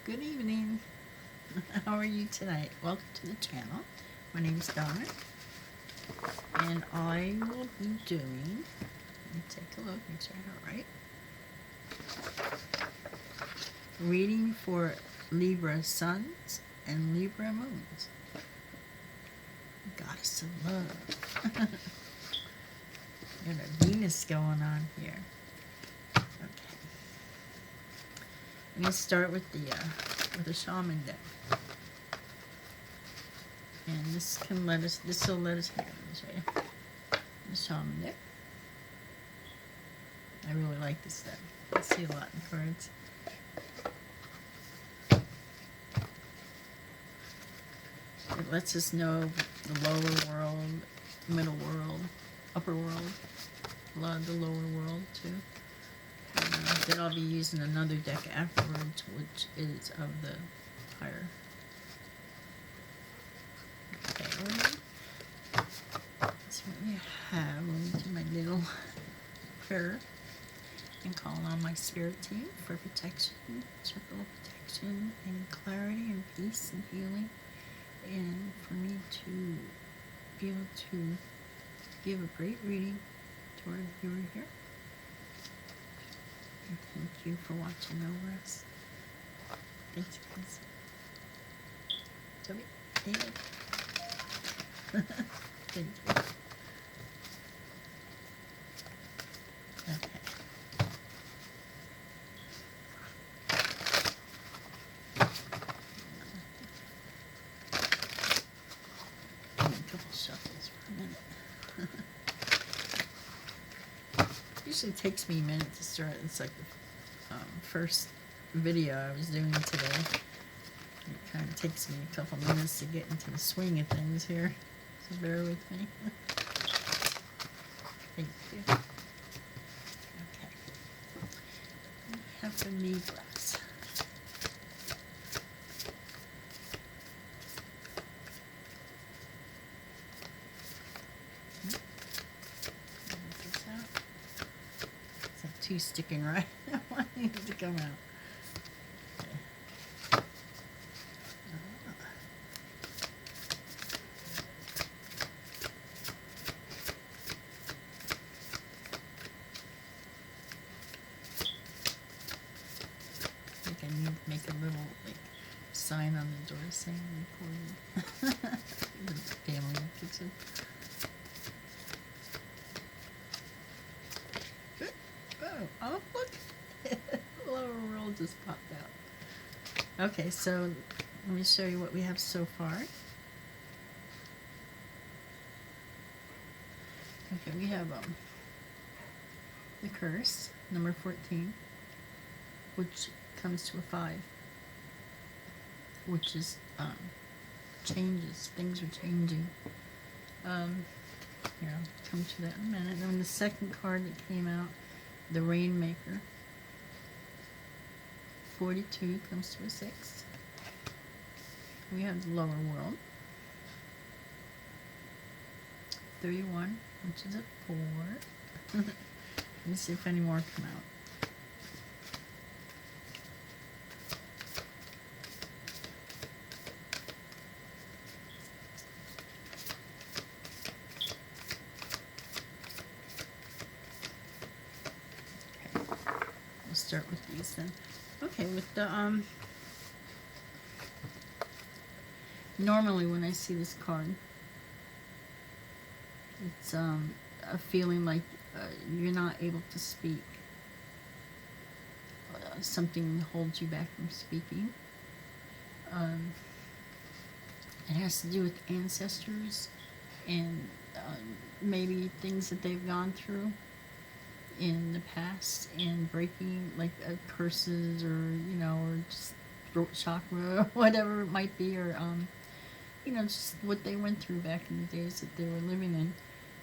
Good evening. How are you tonight? Welcome to the channel. My name is Donna, and I will be doing, let me take a look, make sure I have it right, reading for Libra Suns and Libra Moons. Goddess of love. Got a Venus going on here. Okay. I'm going to start with the shaman deck. And this will let us here. The shaman deck. I really like this deck. I see a lot in cards. It lets us know the lower world, middle world, upper world, a lot of the lower world too. Then I'll be using another deck afterwards, which is of the higher. Okay, that's what we have. Let me do my little prayer and call on my spirit team for protection, circle of protection, and clarity, and peace, and healing, and for me to be able to give a great reading to our viewer here. And thank you for watching over us. Thanks, guys. Toby, David. Thank you. Okay. A couple shuffles for a minute. Usually takes me a minute to start. It's like the first video I was doing today. It kind of takes me a couple minutes to get into the swing of things here, so bear with me. Thank you. Okay. We have the Libras. Two sticking right. I want it to come out. Okay. I think I need to make a little sign on the door saying recorded. The family kitchen. Oh, look! The lower world just popped out. Okay, so let me show you what we have so far. Okay, we have the curse, number 14, which comes to a 5, which is changes. Things are changing. Here, I'll come to that in a minute. And then the second card that came out, the Rainmaker, 42 comes to a 6. We have the lower world, 31, which is a 4. Let me see if any more come out. Start with these then. Okay, with the normally when I see this card, it's a feeling like you're not able to speak. Something holds you back from speaking. It has to do with ancestors and maybe things that they've gone through in the past, and breaking curses, or or just throat chakra, or whatever it might be, or just what they went through back in the days that they were living in,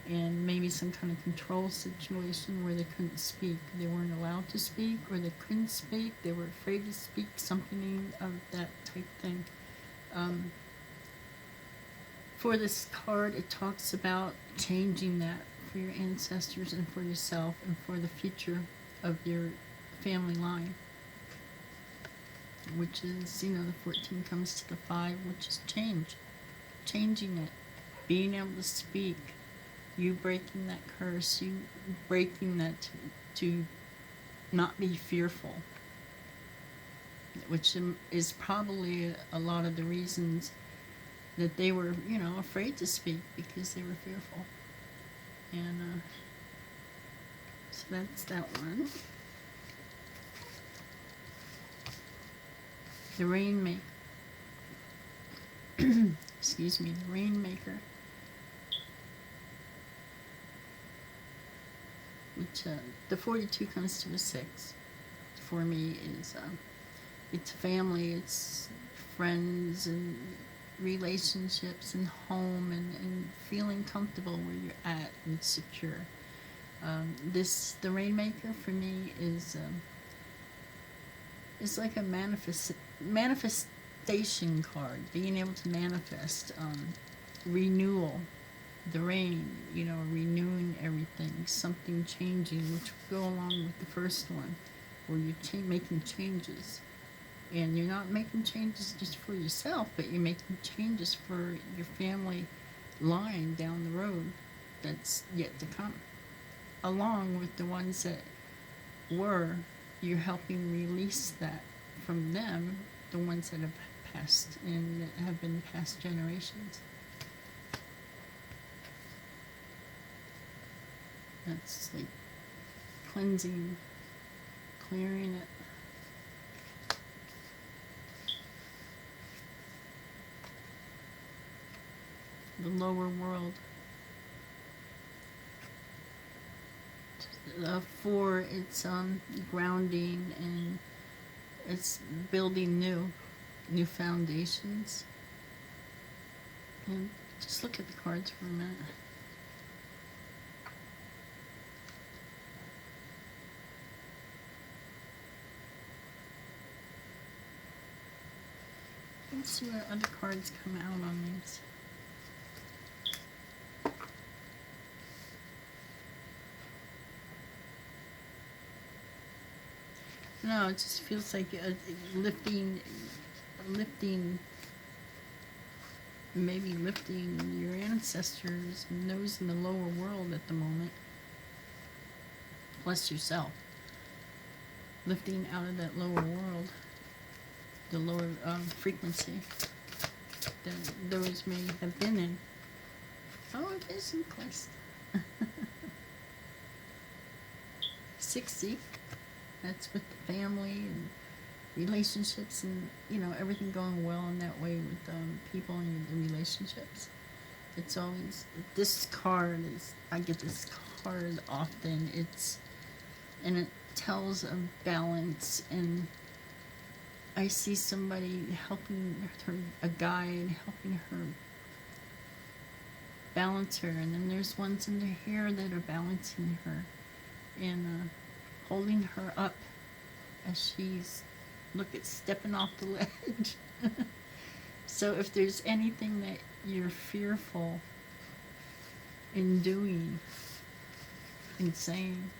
and maybe some kind of control situation where they couldn't speak, they weren't allowed to speak, or they couldn't speak, they were afraid to speak, something of that type thing. For this card, it talks about changing that for your ancestors and for yourself and for the future of your family line. which is, the 14 comes to the 5, which is change. Changing it. Being able to speak. You breaking that curse. You breaking that to not be fearful. Which is probably a lot of the reasons that they were, afraid to speak, because they were fearful. And so that's that one. The Rainmaker. Excuse me, the Rainmaker. Which, the 42 comes to a 6. For me is, it's family, it's friends and relationships and home and feeling comfortable where you're at and secure. The Rainmaker for me is like a manifestation card, being able to manifest, renewal, the rain, renewing everything, something changing, which will go along with the first one, where you're making changes. And you're not making changes just for yourself, but you're making changes for your family line down the road that's yet to come. Along with the ones that were, you're helping release that from them, the ones that have passed and that have been past generations. That's like cleansing, clearing it. The lower world. 4, it's grounding, and it's building new foundations. And just look at the cards for a minute. Let's see what other cards come out on these. No, it just feels like lifting, maybe lifting your ancestors and those in the lower world at the moment, plus yourself. Lifting out of that lower world, the lower frequency that those may have been in. Oh, it is in place. 60. That's with the family and relationships and, everything going well in that way with people and the relationships. It's always, this card is, I get this card often. And it tells of balance, and I see somebody helping her, a guide helping her balance her, and then there's ones in here that are balancing her and holding her up as she's stepping off the ledge. So if there's anything that you're fearful in doing, in saying,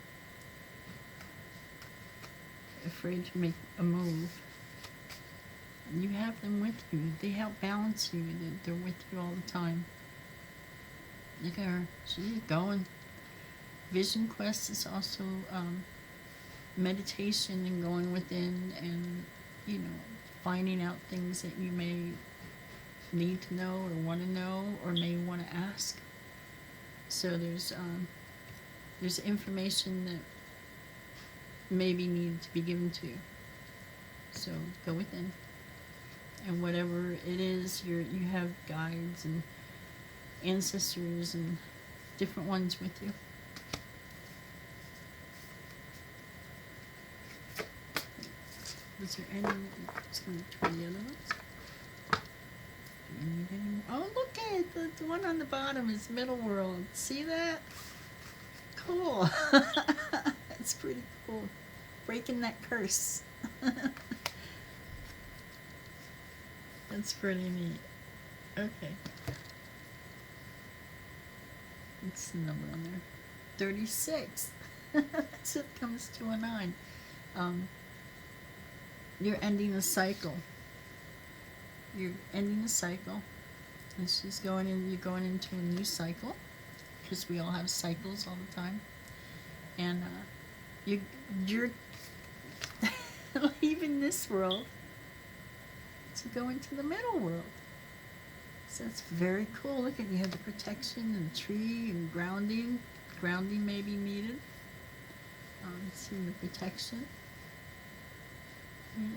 afraid to make a move, you have them with you. They help balance you. They're with you all the time. Look at her. She's going. Vision Quest is also meditation and going within and, finding out things that you may need to know or want to know or may want to ask. So there's information that maybe needed to be given to you. So go within. And whatever it is, you have guides and ancestors and different ones with you. Was there any? Just going to try the other ones. Do we need any more? Oh, look at it! The one on the bottom is Middle World. See that? Cool. It's pretty cool. Breaking that curse. That's pretty neat. Okay. What's the number on there? 36. So it comes to a 9. you're ending a cycle. You're ending a cycle. It's just going in. You're going into a new cycle, because we all have cycles all the time, and you're leaving this world to go into the middle world. So it's very cool. Look at, you have the protection and tree and grounding. Grounding may be needed. See the protection.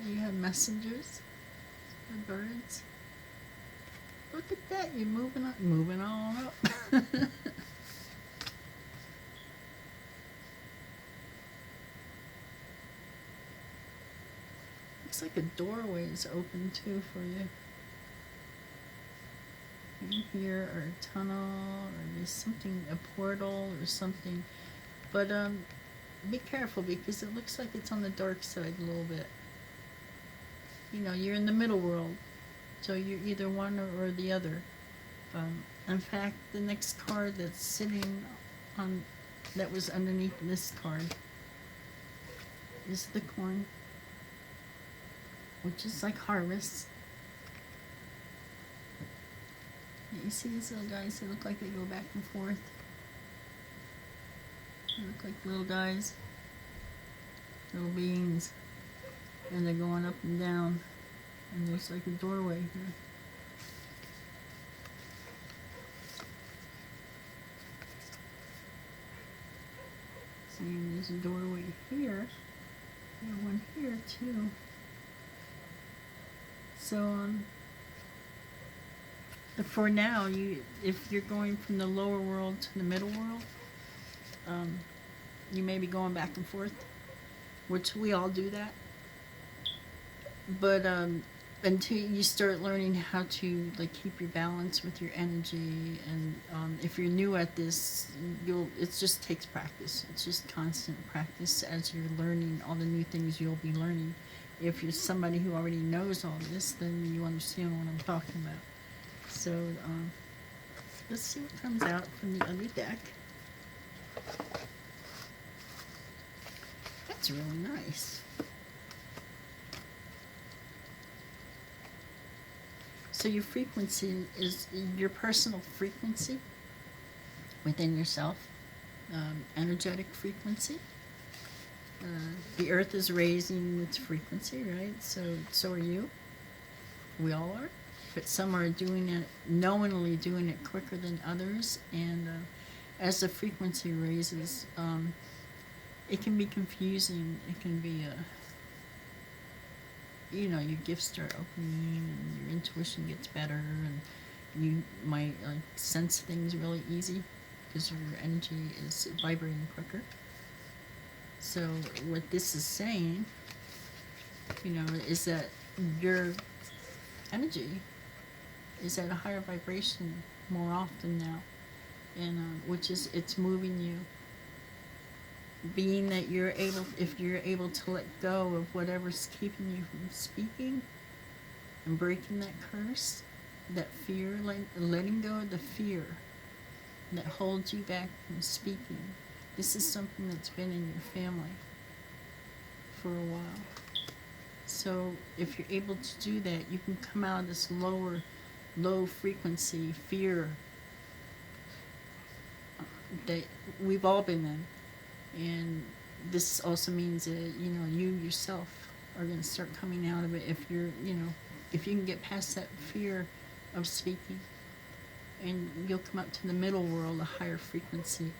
You have messengers, the birds. Look at that. You're moving on up. Looks like a doorway is open too for you. In here, or a tunnel, or there's something, a portal or something. But be careful, because it looks like it's on the dark side a little bit. You know, you're in the middle world, so you're either one or the other. In fact, the next card that's sitting on, that was underneath this card, is the corn, which is like harvest. You see these little guys? They look like they go back and forth. They look like little guys, little beings, and they're going up and down. And there's like a doorway here. See, there's a doorway here. There's one here too. So for now, if you're going from the lower world to the middle world, you may be going back and forth, which we all do that. But until you start learning how to keep your balance with your energy, and if you're new at this, it just takes practice. It's just constant practice as you're learning all the new things you'll be learning. If you're somebody who already knows all this, then you understand what I'm talking about. So let's see what comes out from the other deck. That's really nice. So your frequency is your personal frequency within yourself, energetic frequency. The earth is raising its frequency, right? So are you. We all are. But some are doing it, knowingly doing it quicker than others. And as the frequency raises, it can be confusing. It can be your gifts start opening, and your intuition gets better, and you might sense things really easy because your energy is vibrating quicker. So what this is saying, is that your energy is at a higher vibration more often now, and which is, it's moving you. Being that if you're able to let go of whatever's keeping you from speaking and breaking that curse, that fear, letting go of the fear that holds you back from speaking. This is something that's been in your family for a while. So if you're able to do that, you can come out of this low frequency fear that we've all been in. And this also means that, you yourself are going to start coming out of it if if you can get past that fear of speaking, and you'll come up to the middle world, a higher frequency.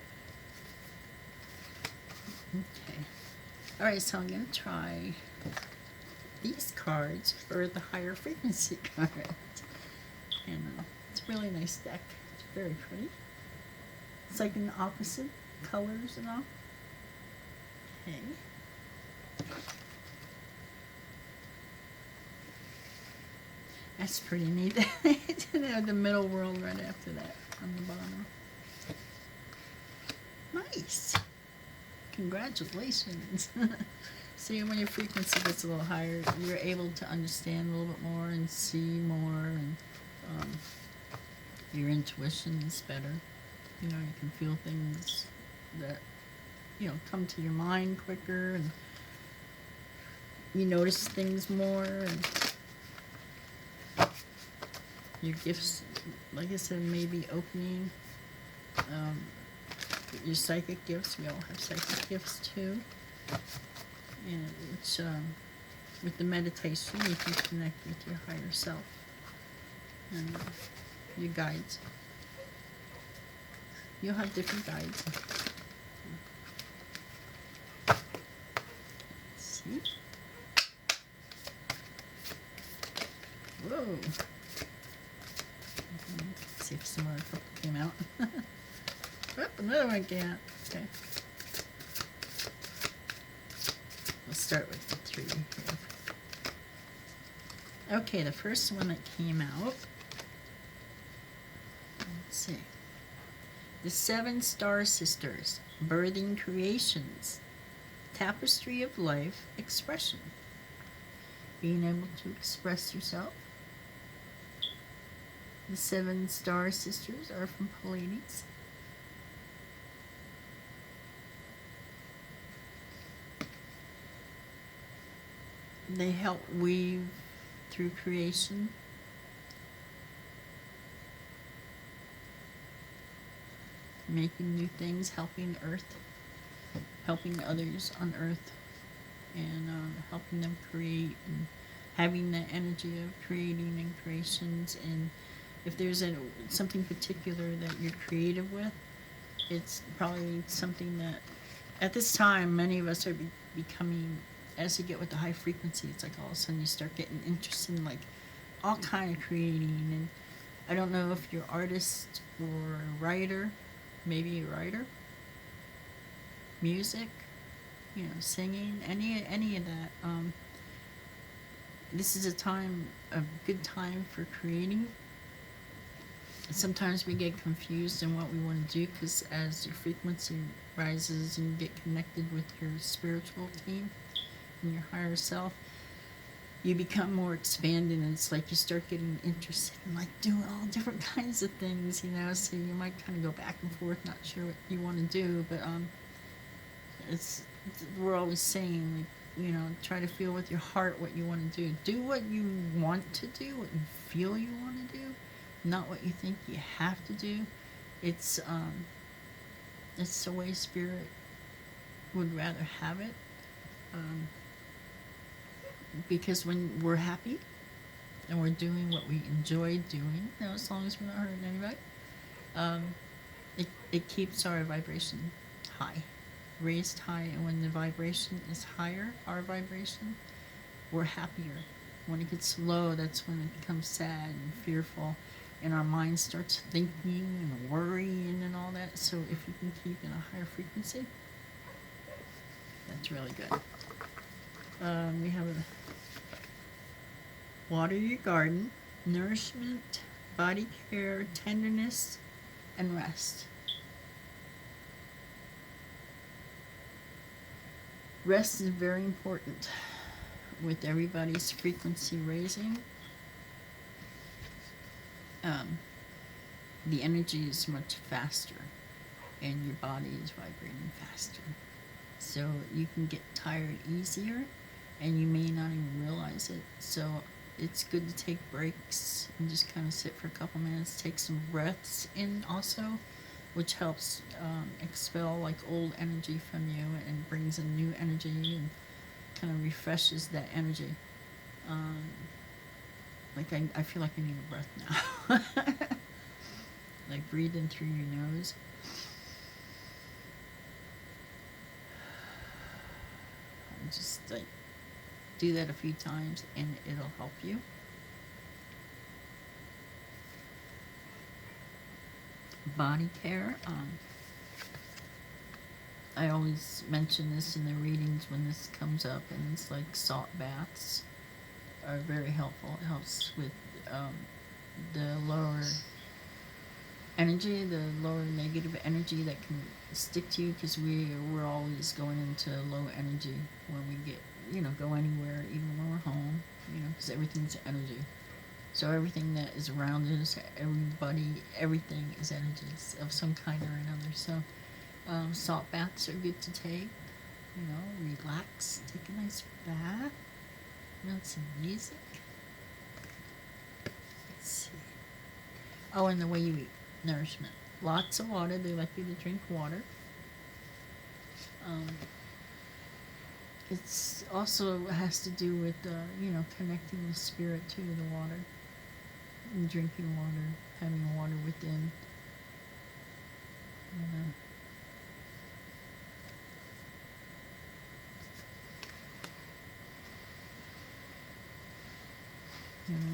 Okay. All right, so I'm going to try these cards for the higher frequency card. And it's a really nice deck. It's very pretty. It's like in the opposite colors and all. Okay. That's pretty neat. They have the middle world right after that on the bottom. Nice. Congratulations. See, when your frequency gets a little higher, you're able to understand a little bit more and see more, and your intuition is better. You can feel things that come to your mind quicker, and you notice things more, and your gifts, like I said, may be opening. Your psychic gifts, we all have psychic gifts too. And it's, with the meditation, you can connect with your higher self and your guides. You'll have different guides. Let's see. Whoa. Let's see if some more purple came out. Oh, another one came out. Okay. We'll start with the 3 here. Okay, the first one that came out. Let's see. The 7 Star Sisters, Birthing Creations, Tapestry of Life Expression. Being able to express yourself. The 7 Star Sisters are from Pleiades. They help weave through creation. Making new things, helping Earth, helping others on Earth, and helping them create, and having the energy of creating and creations. And if there's something particular that you're creative with, it's probably something that at this time many of us are becoming, as you get with the high frequency, it's like all of a sudden you start getting interested in like all kind of creating. And I don't know if you're artist or a writer, maybe a writer, music, singing, any of that. This is a good time for creating. Sometimes we get confused in what we want to do, because as your frequency rises and you get connected with your spiritual team and your higher self, you become more expanded, and it's like you start getting interested in like doing all different kinds of things, so you might kind of go back and forth, not sure what you want to do, but we're always saying, like, try to feel with your heart what you want to do. Do what you want to do, what you feel you want to do, not what you think you have to do. It's the way Spirit would rather have it. Because when we're happy and we're doing what we enjoy doing, as long as we're not hurting anybody, it keeps our vibration high, raised high. And when the vibration is higher, our vibration, we're happier. When it gets low, that's when it becomes sad and fearful, and our mind starts thinking and worrying and all that. So if you can keep in a higher frequency, that's really good. We have a water your garden, nourishment, body care, tenderness, and rest. Rest is very important with everybody's frequency raising. The energy is much faster, and your body is vibrating faster. So you can get tired easier, and you may not even realize it. So it's good to take breaks and just kind of sit for a couple minutes, take some breaths in also, which helps expel like old energy from you and brings in new energy and kind of refreshes that energy. Like I feel like I need a breath now. Like breathe in through your nose. Just like do that a few times and it'll help you. Body care. I always mention this in the readings when this comes up, and it's like salt baths are very helpful. It helps with the lower energy, the lower negative energy that can stick to you, because we're always going into low energy when we get, go anywhere, even when we're home, because everything's energy. So everything that is around us, everybody, everything is energies of some kind or another. So salt baths are good to take, relax, take a nice bath. Want some music? Let's see. Oh, and the way you eat. Nourishment. Lots of water. They like you to drink water. It's also has to do with, connecting the spirit to the water. And drinking water. Having water within.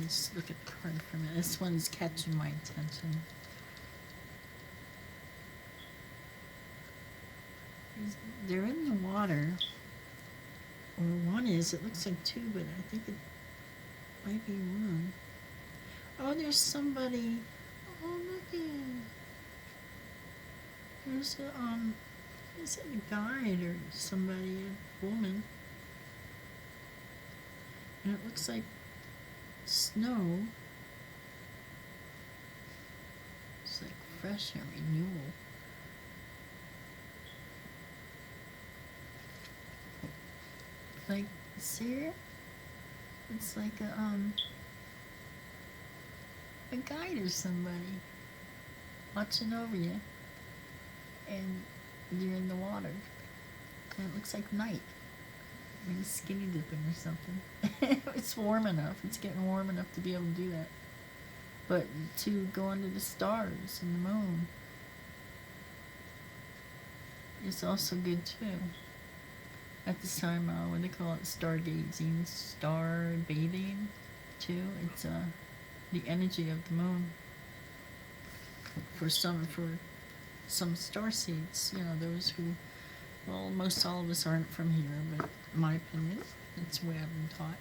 Let's look at the card for a minute. This one's catching my attention. They're in the water. Or one is. It looks like two, but I think it might be one. Oh, there's somebody. Oh, look at it. There's a guide or somebody, a woman. And it looks like snow. It's like fresh and renewal. Like, see it? It's like a guide or somebody watching over you, and you're in the water, and it looks like night. Maybe skinny dipping or something. It's warm enough. It's getting warm enough to be able to do that. But to go under the stars and the moon is also good too. At this time, what they call it, stargazing, star bathing too. It's the energy of the moon. For some star seeds, those who, well, most all of us aren't from here, but in my opinion, that's the way I've been taught.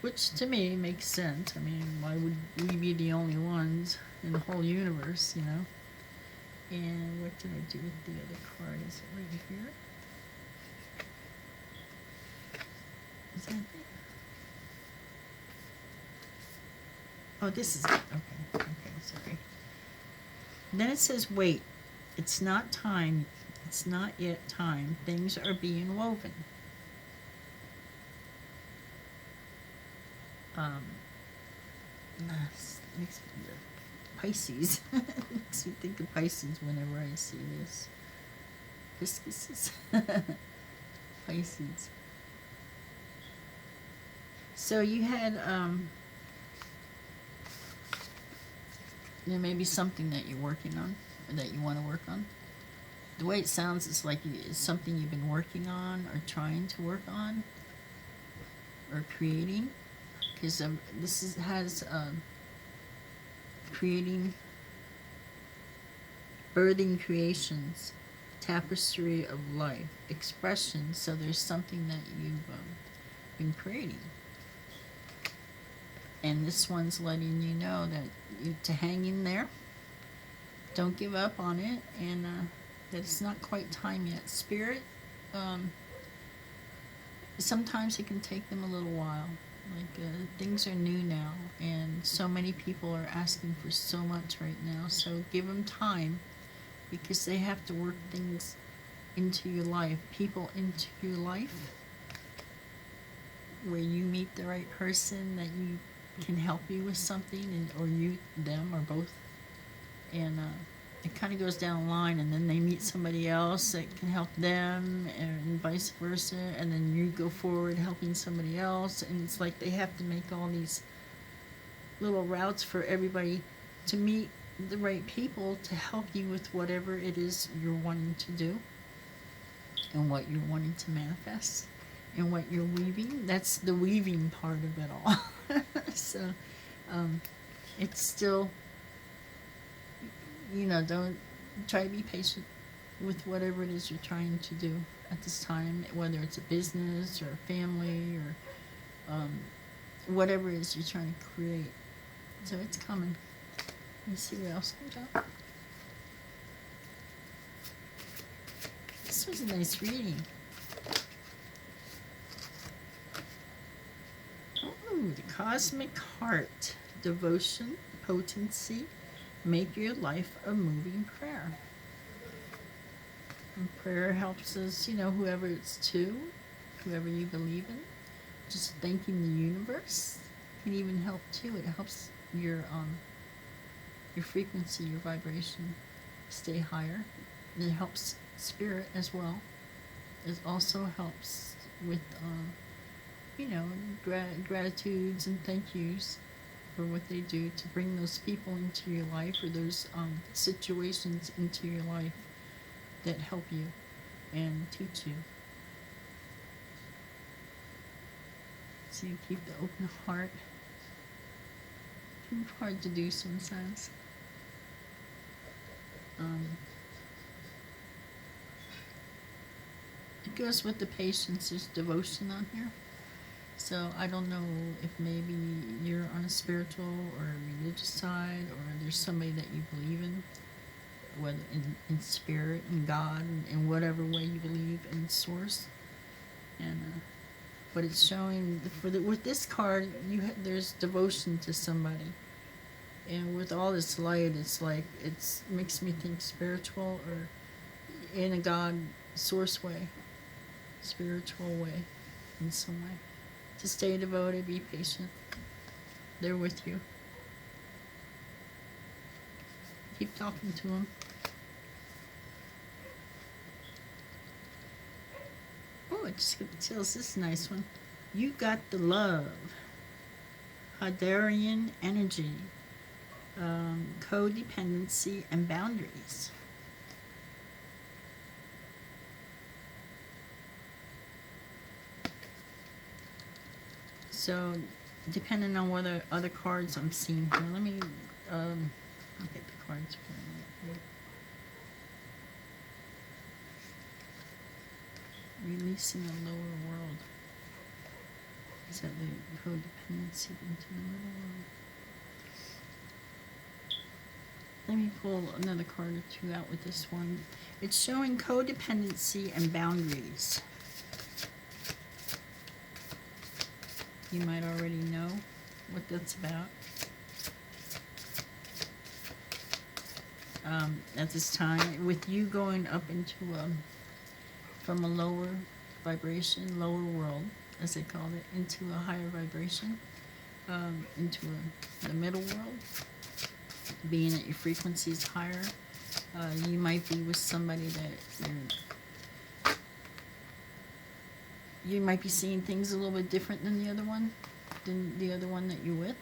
Which to me makes sense. I mean, why would we be the only ones in the whole universe, And what did I do with the other card? Is it right here? Is that it? Oh, this is it. Okay, sorry. Then it says, wait, it's not time. It's not yet time. Things are being woven. Makes me Pisces. Makes me think of Pisces whenever I see this. Pisces. Pisces. So you had, there may be something that you're working on, or that you want to work on. The way it sounds, it's like it's something you've been working on, or trying to work on, or creating. Because this has creating, birthing creations, tapestry of life, expression. So there's something that you've been creating. And this one's letting you know that to hang in there, don't give up on it, and that it's not quite time yet. Spirit, sometimes it can take them a little while. Like, things are new now, and so many people are asking for so much right now. So give them time, because they have to work things into your life, people into your life, where you meet the right person that you can help you with something, or you, them, or both. And it kind of goes down the line, and then they meet somebody else that can help them, and vice versa, and then you go forward helping somebody else, and it's like they have to make all these little routes for everybody to meet the right people to help you with whatever it is you're wanting to do, and what you're wanting to manifest, and what you're weaving. That's the weaving part of it all. So it's still, don't try to be patient with whatever it is you're trying to do at this time, whether it's a business or a family, or whatever it is you're trying to create. So it's coming. Let me see what else comes up. This was a nice reading. Oh, the Cosmic Heart. Devotion, potency. Make your life a moving prayer. And prayer helps us, whoever it's to, whoever you believe in, just thanking the universe can even help too. It helps your frequency, your vibration stay higher. And it helps spirit as well. It also helps with gratitudes and thank yous for what they do to bring those people into your life, or those situations into your life that help you and teach you. So you keep the open heart. It's hard to do sometimes. It goes with the patience. There's devotion on here. So I don't know if maybe you're on a spiritual or a religious side, or there's somebody that you believe in, whether in spirit and God, and in whatever way you believe in source. And but it's showing with this card, there's devotion to somebody, and with all this light, it's like it makes me think spiritual or in a God source way, spiritual way, in some way. To stay devoted, be patient. They're with you. Keep talking to them. Oh, it just tells this nice one. You got the love. Hadarian energy. Codependency and boundaries. So, depending on what other cards I'm seeing here, let me I'll get the cards for a minute. Releasing the lower world. Is that the codependency into the middle world? Let me pull another card or two out with this one. It's showing codependency and boundaries. You might already know what that's about. At this time, with you going up into from a lower vibration, lower world, as they call it, into a higher vibration, into the middle world, being that your frequency is higher, you might be with somebody that you might be seeing things a little bit different than the other one that you're with,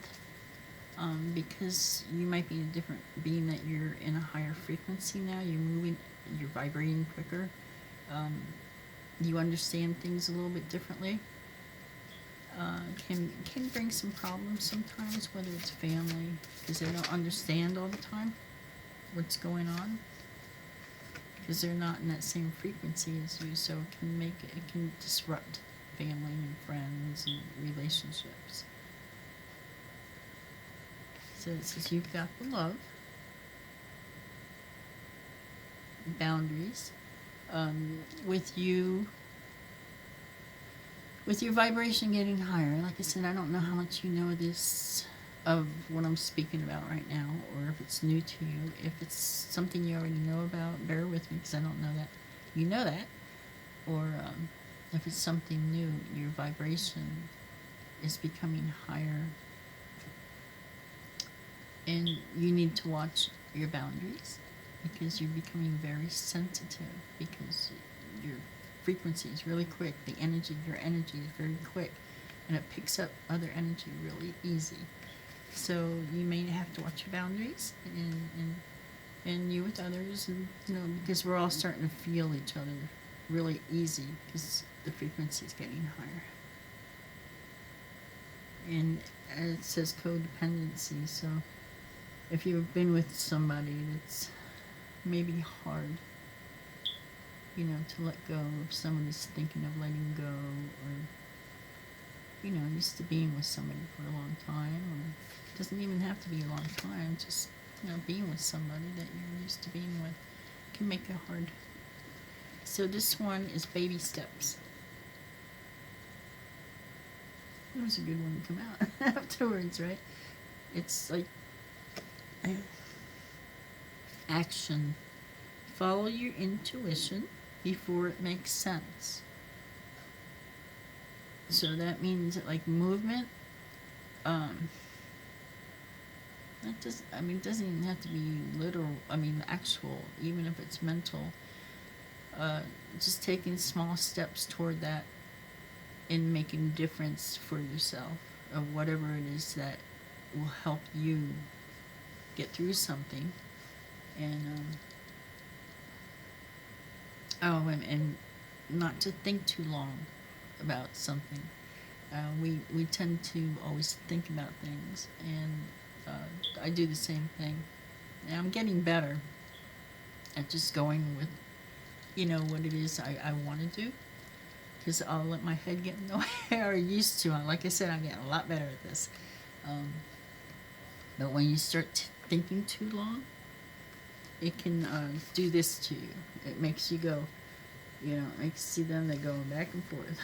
because you might be a different, being that you're in a higher frequency now, you're vibrating quicker, you understand things a little bit differently. Can bring some problems sometimes, whether it's family, because they don't understand all the time what's going on, because they're not in that same frequency as you, so it can disrupt family and friends and relationships. So it says you've got the love, boundaries, with your vibration getting higher. Like I said, I don't know how much you know this, of what I'm speaking about right now, or if it's new to you. If it's something you already know about, bear with me, because I don't know that you know that. Or if it's something new, your vibration is becoming higher, and you need to watch your boundaries, because you're becoming very sensitive, because your frequency is really quick. Your energy is very quick, and it picks up other energy really easy. So you may have to watch your boundaries, and you with others, and because we're all starting to feel each other really easy, because the frequency is getting higher. And it says codependency, so if you've been with somebody that's maybe hard, to let go, if somebody's thinking of letting go, or used to being with somebody for a long time, or it doesn't even have to be a long time, just being with somebody that you're used to being with can make it hard. So this one is baby steps. That was a good one to come out afterwards, right? It's like action. Follow your intuition before it makes sense. So that means like movement. That does. I mean, it doesn't even have to be literal. I mean, actual. Even if it's mental. Just taking small steps toward that, and making a difference for yourself of whatever it is that will help you get through something. And and not to think too long about something. We tend to always think about things, and I do the same thing. And I'm getting better at just going with, what it is I want to do, because I'll let my head get in the way. Or used to. Like I said, I'm getting a lot better at this. But when you start thinking too long, it can do this to you. It makes you go, it makes you see them, they go back and forth.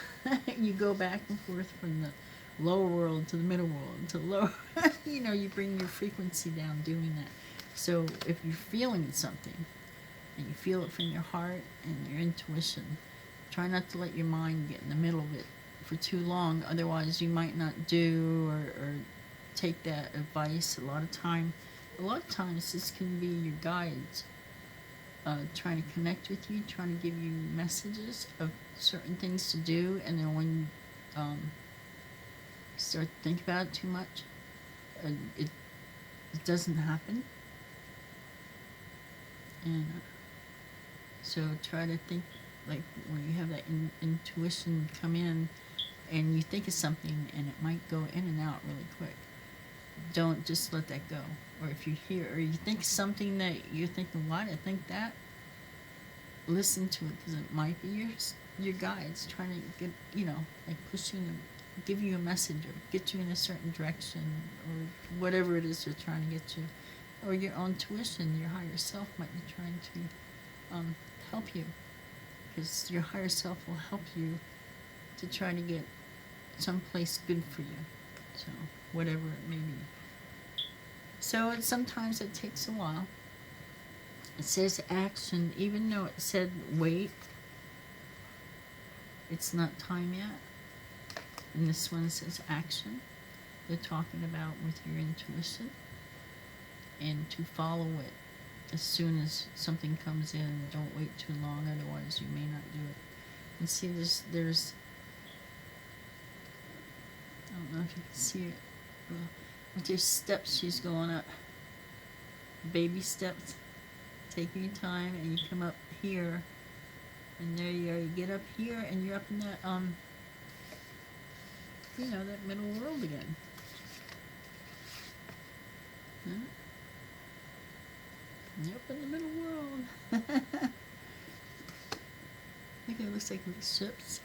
You go back and forth from the lower world to the middle world to the lower. You bring your frequency down doing that. So if you're feeling something, and you feel it from your heart and your intuition, try not to let your mind get in the middle of it for too long. Otherwise, you might not do or take that advice. A lot of times this can be your guides trying to connect with you, trying to give you messages of certain things to do, and then when you start to think about it too much, it doesn't happen. And so try to think, like when you have that intuition come in, and you think of something, and it might go in and out really quick. Don't just let that go. Or if you hear or you think something that you're thinking, why did I think that? Listen to it, because it might be your guides trying to get, like pushing, give you a message or get you in a certain direction, or whatever it is they're trying to get you. Or your own tuition, your higher self might be trying to help you, because your higher self will help you to try to get someplace good for you. So whatever it may be. So sometimes it takes a while. It says action, even though it said wait, it's not time yet. And this one says action. They're talking about with your intuition, and to follow it as soon as something comes in. Don't wait too long, otherwise you may not do it. And see, there's I don't know if you can see it. With your steps, she's going up. Baby steps. Taking your time, and you come up here, and there you are. You get up here, and you're up in that that middle world again. Huh? You're up in the middle world. Look, it looks like ships.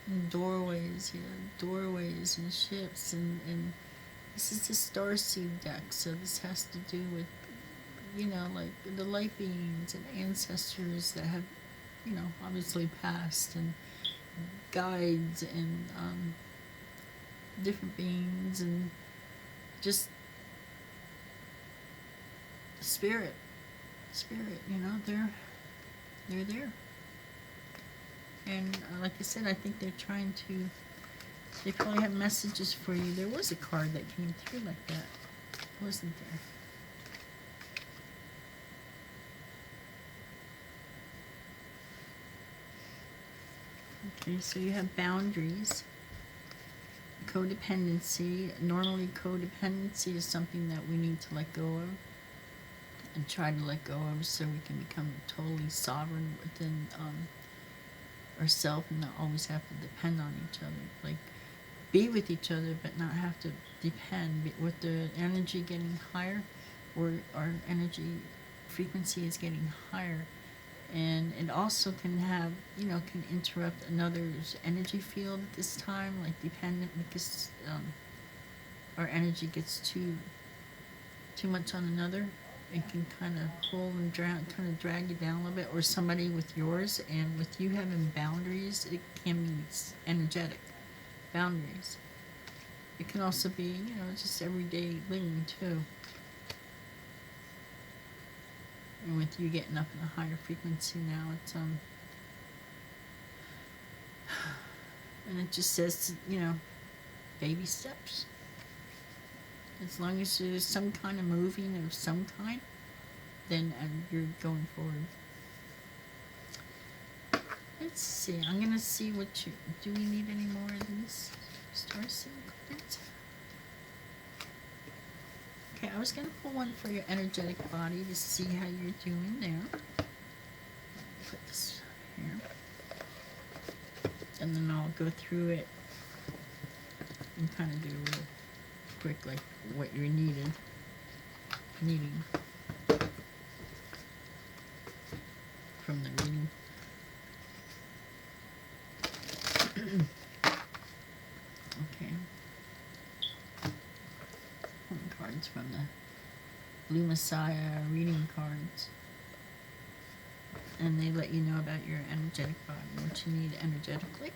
And doorways, doorways and ships, and this is the starseed deck, so this has to do with, like the light beings and ancestors that have, obviously passed, and guides, and different beings, and just spirit, they're there. And like I said, I think they probably have messages for you. There was a card that came through like that, wasn't there? Okay, so you have boundaries, codependency. Normally codependency is something that we need to let go of, and try to let go of, so we can become totally sovereign within ourselves, and not always have to depend on each other. Like, be with each other, but not have to depend. With the energy getting higher, or our energy frequency is getting higher, and it also can have, can interrupt another's energy field at this time, like dependent, because our energy gets too much on another. It can kind of pull and drag you down a little bit, or somebody with yours, and with you having boundaries, it can be energetic boundaries. It can also be, just everyday living too. And with you getting up in a higher frequency now, it's And it just says, you know, baby steps. As long as there's some kind of moving of some kind, then you're going forward. Let's see. I'm going to see what you... Do we need any more of these star seed cards? Okay, I was going to pull one for your energetic body to see how you're doing there. Put this here. And then I'll go through it and kind of do real quick, like what you're needing from the reading. Okay. Cards from the Blue Messiah reading cards. And they let you know about your energetic body, what you need energetically.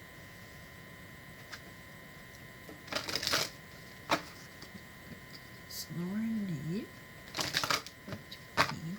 Lower need. What do we need?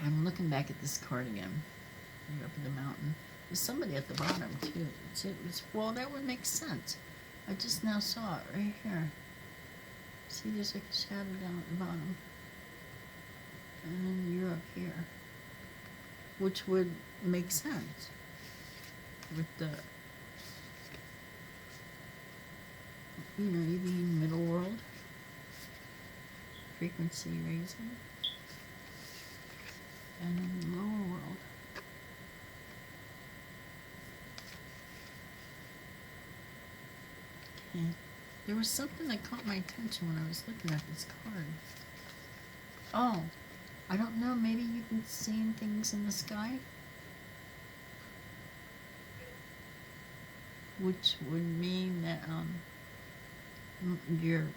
I'm looking back at this card again. You're up at the mountain. There's somebody at the bottom too. Well, that would make sense. I just now saw it right here. See, there's like a shadow down at the bottom. And then you're up here. Which would make sense. With the, you know, you being middle world. Frequency raising. And then lower world. Okay. There was something that caught my attention when I was looking at this card. Oh, I don't know, maybe you've been seeing things in the sky? Which would mean that your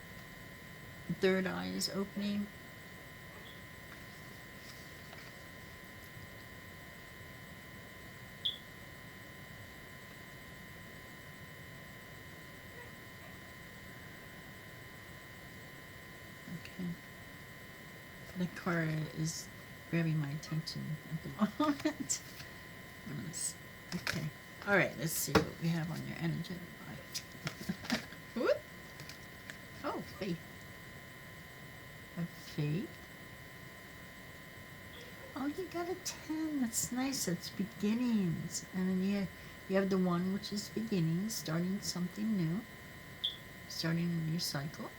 third eye is opening. The card is grabbing my attention at the moment. Okay. Alright, let's see what we have on your energetic body. Whoop. Oh, faith. A faith. Oh, you got a 10. That's nice. That's beginnings. And then you have the 1, which is beginnings, starting something new. Starting a new cycle.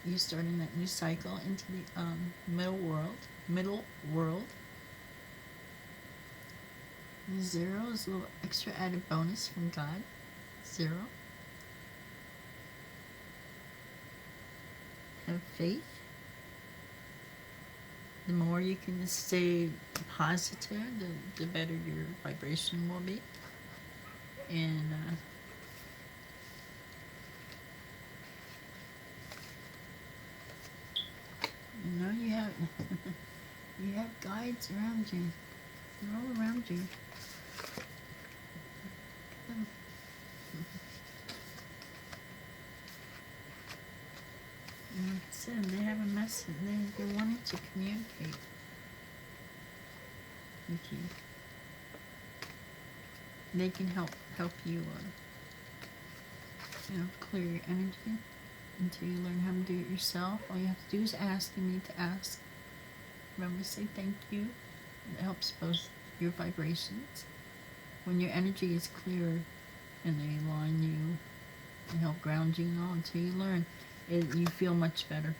You're starting that new cycle into the middle world. 0 is a little extra added bonus from God. 0. Have faith. The more you can stay positive, the better your vibration will be. And you know, you have guides around you. They're all around you. And that's it. They have a message. They're wanting to communicate with you. They can help you, clear your energy until you learn how to do it yourself. All you have to do is ask. You need to ask. Remember to say thank you. It helps both your vibrations. When your energy is clear and they align you and help ground you and all until you learn, you feel much better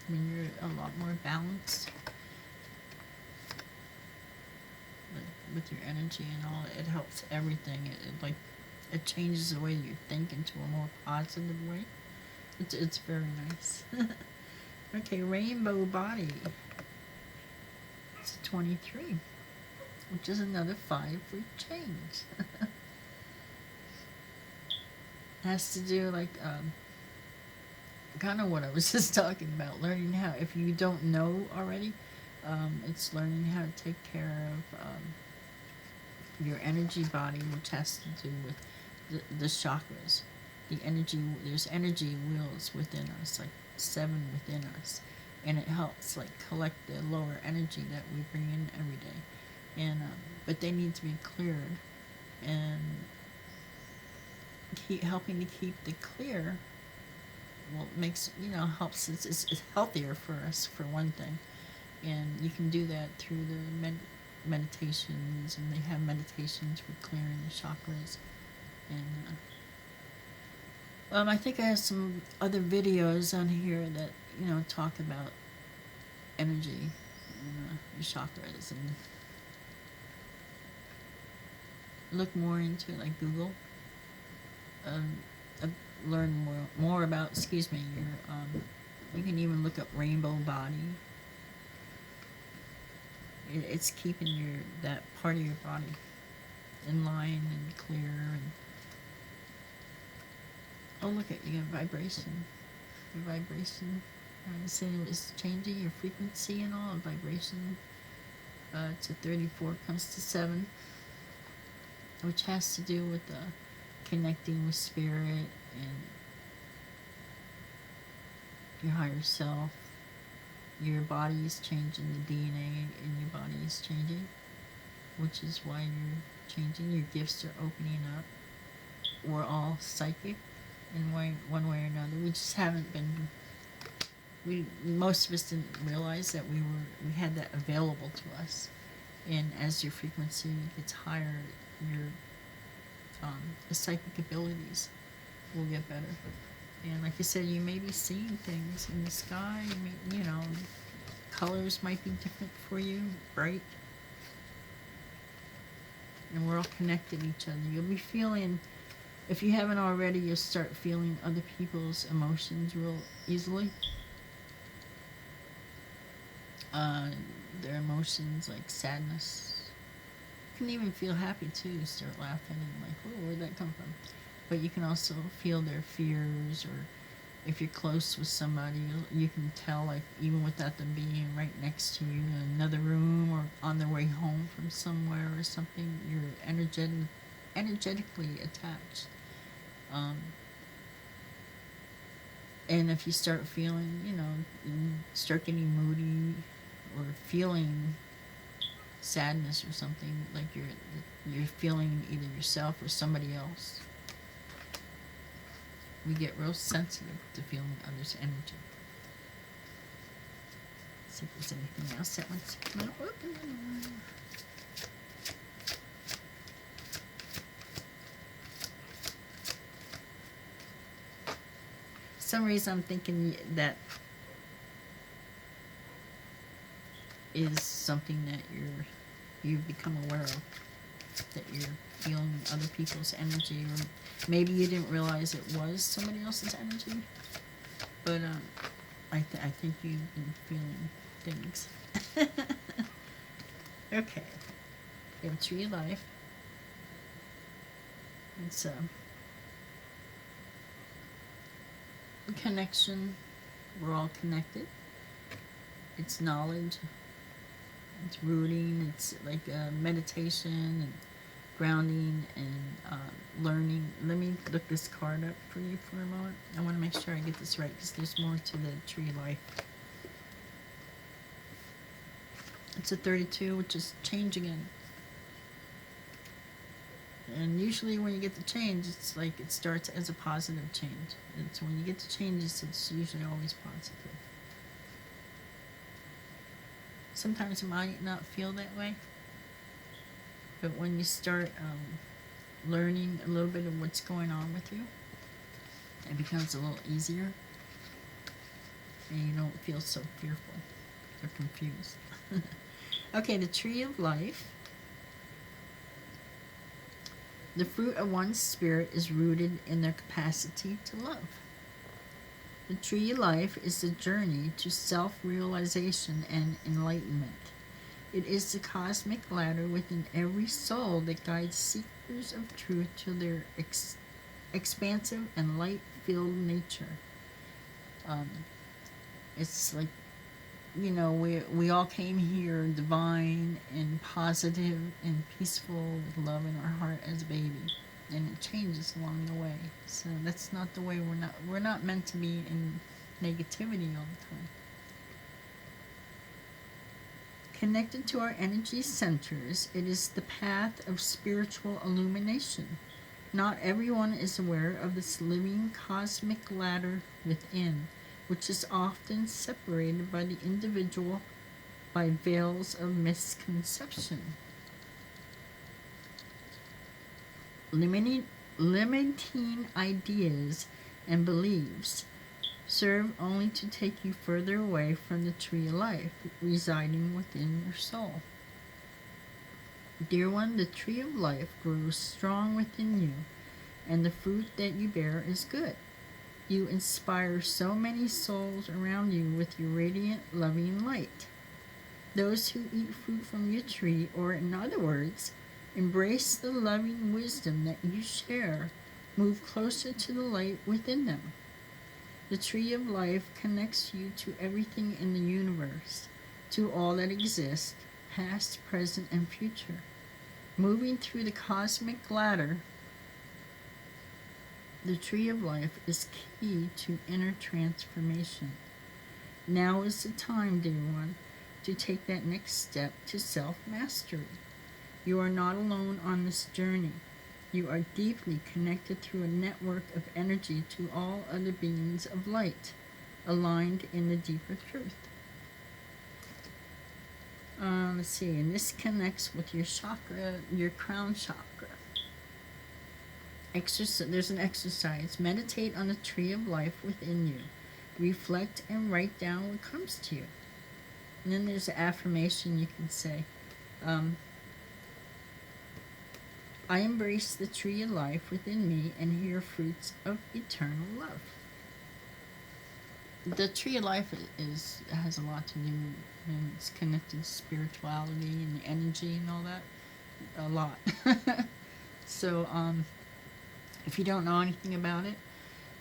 when you're a lot more balanced with your energy and all. It helps everything. It changes the way you think into a more positive way. It's very nice. Okay, rainbow body. It's a 23, which is another 5 for change. Has to do kind of what I was just talking about, learning how, if you don't know already, It's learning how to take care of your energy body, which has to do with the chakras. The energy, there's energy wheels within us, like 7 within us, and it helps like collect the lower energy that we bring in every day. And but they need to be cleared, and helping to keep the clear. Well, it makes, helps. It's healthier for us, for one thing, and you can do that through the meditations, and they have meditations for clearing the chakras. And I think I have some other videos on here that talk about energy and your chakras, and look more into it, like Google. Learn more about, excuse me, your you can even look up rainbow body. It's keeping that part of your body in line and clear. And oh, look at your vibration. Your vibration. Saying it's changing your frequency and all. Vibration. It's a 34 comes to 7, which has to do with connecting with spirit and your higher self. Your body is changing, the DNA in your body is changing, which is why you're changing. Your gifts are opening up. We're all psychic in one way or another. We just haven't been. Most of us didn't realize that we had that available to us. And as your frequency gets higher, your psychic abilities will get better. And like I said, you may be seeing things in the sky. You may, colors might be different for you, bright. And we're all connected to each other. You'll be feeling, if you haven't already, you'll start feeling other people's emotions real easily. Their emotions, like sadness. You can even feel happy too. Start laughing and like, oh, where'd that come from? But you can also feel their fears, or if you're close with somebody, you can tell, like, even without them being right next to you in another room or on their way home from somewhere or something, you're energetically attached. And if you start feeling, start getting moody or feeling sadness or something, like you're feeling either yourself or somebody else, we get real sensitive to feeling others' energy. Let's see if there's anything else that wants to come out. For some reason I'm thinking that is something that you've become aware of, that you're feeling other people's energy, or maybe you didn't realize it was somebody else's energy, but I think you've been feeling things. Okay, you have a tree of life. It's a connection. We're all connected. It's knowledge. It's rooting. It's like meditation and grounding and learning. Let me look this card up for you for a moment. I want to make sure I get this right, because there's more to the tree of life. It's a 32, which is change again. And usually when you get the change, it's like it starts as a positive change. And so when you get the changes, it's usually always positive. Sometimes it might not feel that way, but when you start learning a little bit of what's going on with you, it becomes a little easier, and you don't feel so fearful or confused. Okay, the tree of life. The fruit of one's spirit is rooted in their capacity to love. The tree of life is the journey to self-realization and enlightenment. It is the cosmic ladder within every soul that guides seekers of truth to their expansive and light-filled nature. It's like you know, we all came here divine and positive and peaceful with love in our heart as a baby, and it changes along the way. So that's not the way. We're not meant to be in negativity all the time. Connected to our energy centers, it is the path of spiritual illumination. Not everyone is aware of this living cosmic ladder within, which is often separated by the individual by veils of misconception. Limiting ideas and beliefs serve only to take you further away from the tree of life residing within your soul. Dear one, the tree of life grows strong within you, and the fruit that you bear is good. You inspire so many souls around you with your radiant, loving light. Those who eat fruit from your tree, or in other words, embrace the loving wisdom that you share, move closer to the light within them. The tree of life connects you to everything in the universe, to all that exists, past, present, and future. Moving through the cosmic ladder, the tree of life is key to inner transformation. Now is the time, dear one, to take that next step to self-mastery. You are not alone on this journey. You are deeply connected through a network of energy to all other beings of light, aligned in the deeper truth. Let's see, and this connects with your chakra, your crown chakra. There's an exercise. Meditate on the tree of life within you. Reflect and write down what comes to you. And then there's an affirmation you can say. I embrace the tree of life within me and hear fruits of eternal love. The tree of life has a lot to do, and it's connected to spirituality and energy and all that. A lot. So, if you don't know anything about it,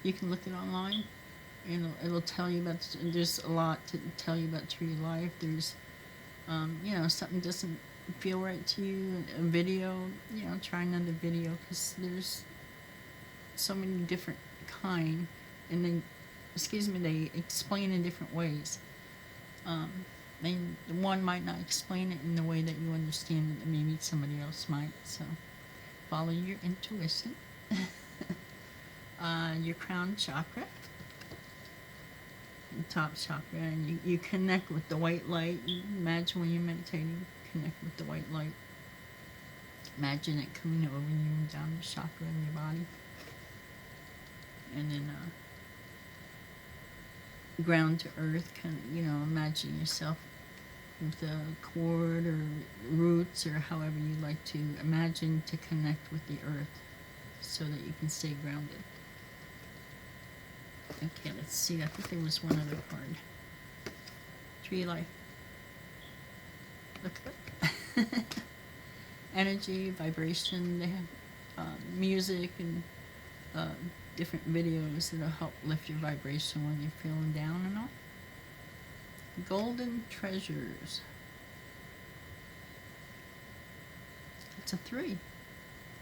you can look it online. It'll tell you about. There's a lot to tell you about tree of life. There's, something doesn't feel right to you, a video, try another video, because there's so many different kind, and they explain in different ways. And one might not explain it in the way that you understand it, and maybe somebody else might. So follow your intuition. Your crown chakra, the top chakra, and you connect with the white light. You imagine when you're meditating, connect with the white light. Imagine it coming over you and down the chakra in your body. And then ground to earth, imagine yourself with a cord or roots, or however you like to imagine, to connect with the earth so that you can stay grounded. Okay, let's see. I think there was one other card. Tree life. Look up. Energy, vibration. They have music and different videos that'll help lift your vibration when you're feeling down and all. Golden treasures. It's a 3.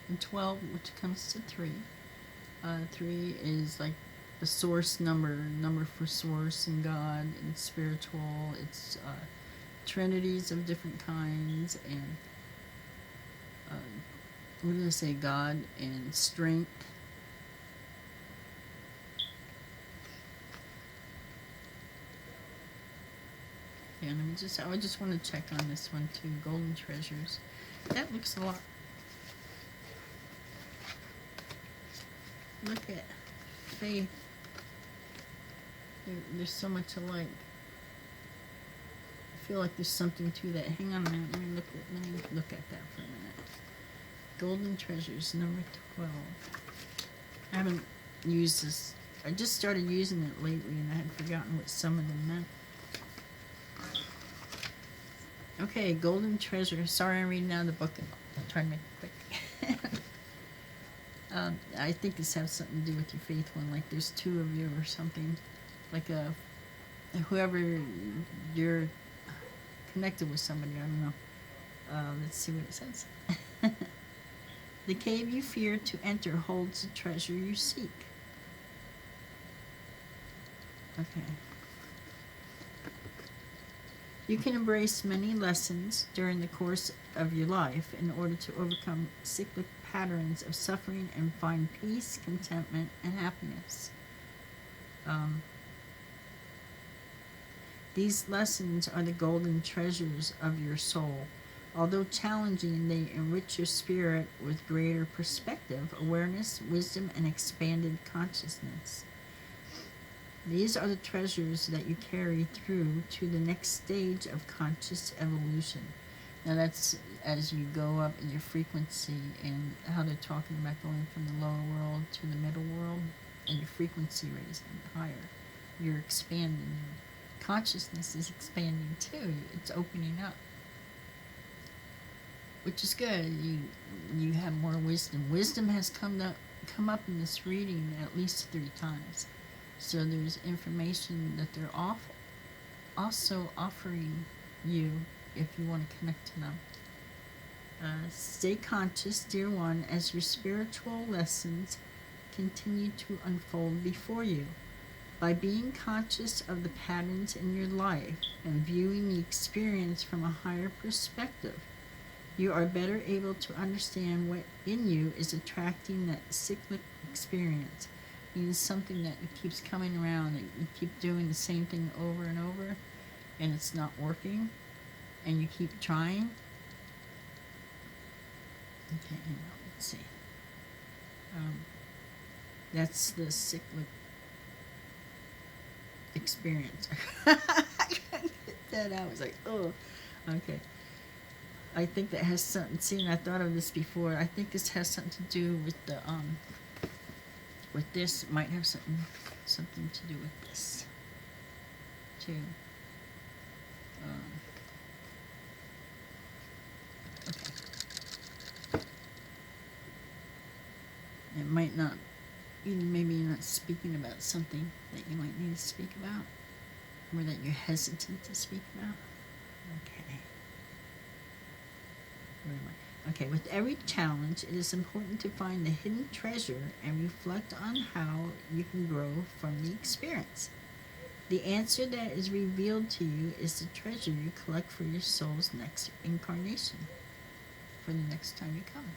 And 12, which comes to 3. 3 is like the source number for source and God and spiritual. It's trinities of different kinds, and what did I say? God and strength. Yeah, I just want to check on this one too. Golden treasures. That looks a lot. Look at faith. There's so much alike. I feel like there's something to that. Hang on a minute. Let me look at that for a minute. Golden treasures, number 12. I haven't used this. I just started using it lately, and I had forgotten what some of them meant. Okay, golden treasure. Sorry, I'm reading out of the book. I'll try to make it quick. I think this has something to do with your faith one. Like there's 2 of you or something. Like whoever you're connected with somebody, I don't know. Let's see what it says. The cave you fear to enter holds the treasure you seek. Okay. You can embrace many lessons during the course of your life in order to overcome cyclic patterns of suffering and find peace, contentment, and happiness. These lessons are the golden treasures of your soul. Although challenging, they enrich your spirit with greater perspective, awareness, wisdom, and expanded consciousness. These are the treasures that you carry through to the next stage of conscious evolution. Now that's as you go up in your frequency, and how they're talking about going from the lower world to the middle world, and your frequency raising higher. You're expanding. Consciousness is expanding too. It's opening up, which is good. You have more wisdom. Wisdom has come up in this reading at least 3 times. So there's information that they're also offering you if you want to connect to them. Stay conscious, dear one, as your spiritual lessons continue to unfold before you. By being conscious of the patterns in your life and viewing the experience from a higher perspective, you are better able to understand what in you is attracting that cyclic experience. Means something that keeps coming around, that you keep doing the same thing over and over, and it's not working, and you keep trying. Okay, now let's see. That's the cyclic experience. I couldn't get that out. I was like, oh, okay. I think that has something. See, I thought of this before. I think this has something to do with the with this. It might have something to do with this too. Okay. It might not. Maybe you're not speaking about something that you might need to speak about, or that you're hesitant to speak about. Okay. Where am I? Okay, with every challenge, it is important to find the hidden treasure and reflect on how you can grow from the experience. The answer that is revealed to you is the treasure you collect for your soul's next incarnation, for the next time you come.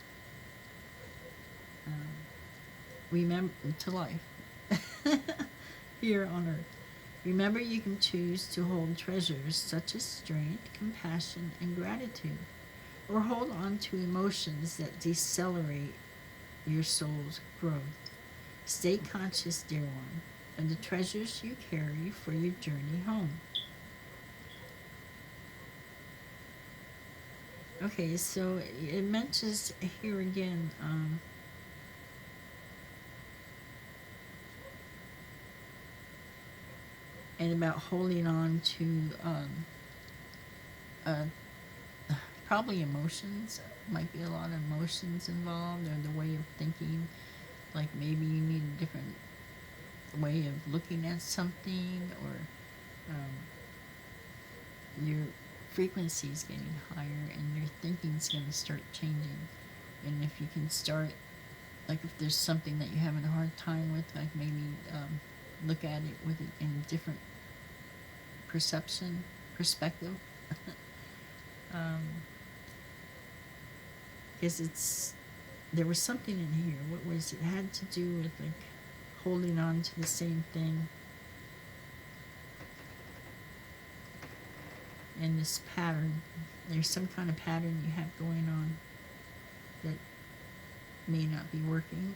Remember, to life, here on earth. Remember, you can choose to hold treasures such as strength, compassion, and gratitude, or hold on to emotions that decelerate your soul's growth. Stay conscious, dear one, of the treasures you carry for your journey home. Okay, so it mentions here again, and about holding on to probably emotions. Might be a lot of emotions involved, or the way of thinking. Like maybe you need a different way of looking at something, or your frequency is getting higher and your thinking's going to start changing. And if you can start, like if there's something that you're having a hard time with, like maybe look at it with it in a different perspective. Because there was something in here. What was it? It had to do with like holding on to the same thing. And this pattern, there's some kind of pattern you have going on that may not be working.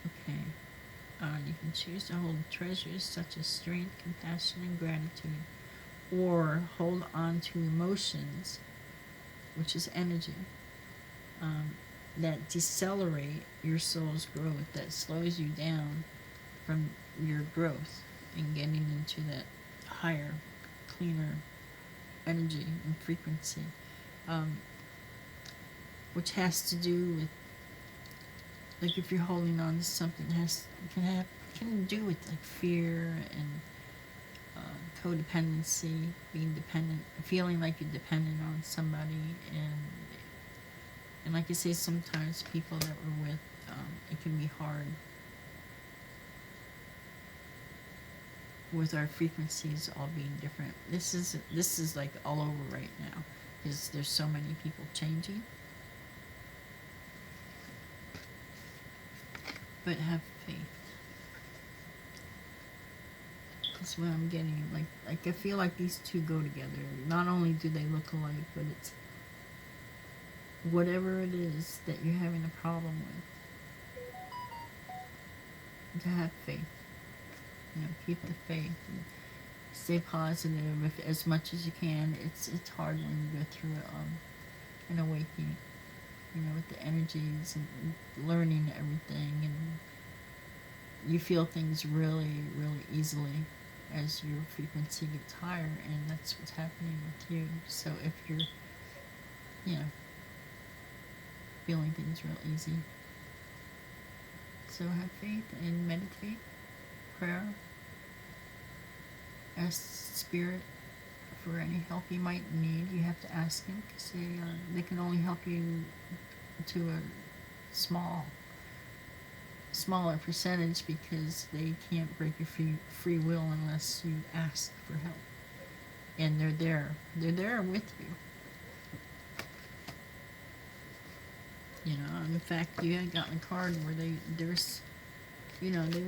Okay. You can choose to hold treasures such as strength, compassion, and gratitude, or hold on to emotions, which is energy, that decelerate your soul's growth, that slows you down from your growth and getting into that higher, cleaner energy and frequency, which has to do with like if you're holding on to something that can do with like fear and codependency, being dependent, feeling like you're dependent on somebody, and like I say, sometimes people that we're with, it can be hard with our frequencies all being different. This is like all over right now, because there's so many people changing. But have faith. That's what I'm getting. Like I feel like these two go together. Not only do they look alike, but it's whatever it is that you're having a problem with. To have faith. You know, keep the faith and stay positive if, as much as you can. It's hard when you go through an awakening. You know, with the energies and learning everything, and you feel things really, really easily as your frequency gets higher, and that's what's happening with you. So if you're, you know, feeling things real easy, so have faith and meditate, prayer, ask Spirit for any help you might need. You have to ask Him, because they can only help you to a smaller percentage, because they can't break your free will unless you ask for help. And they're there with you. You know, and in fact, you had gotten a card where they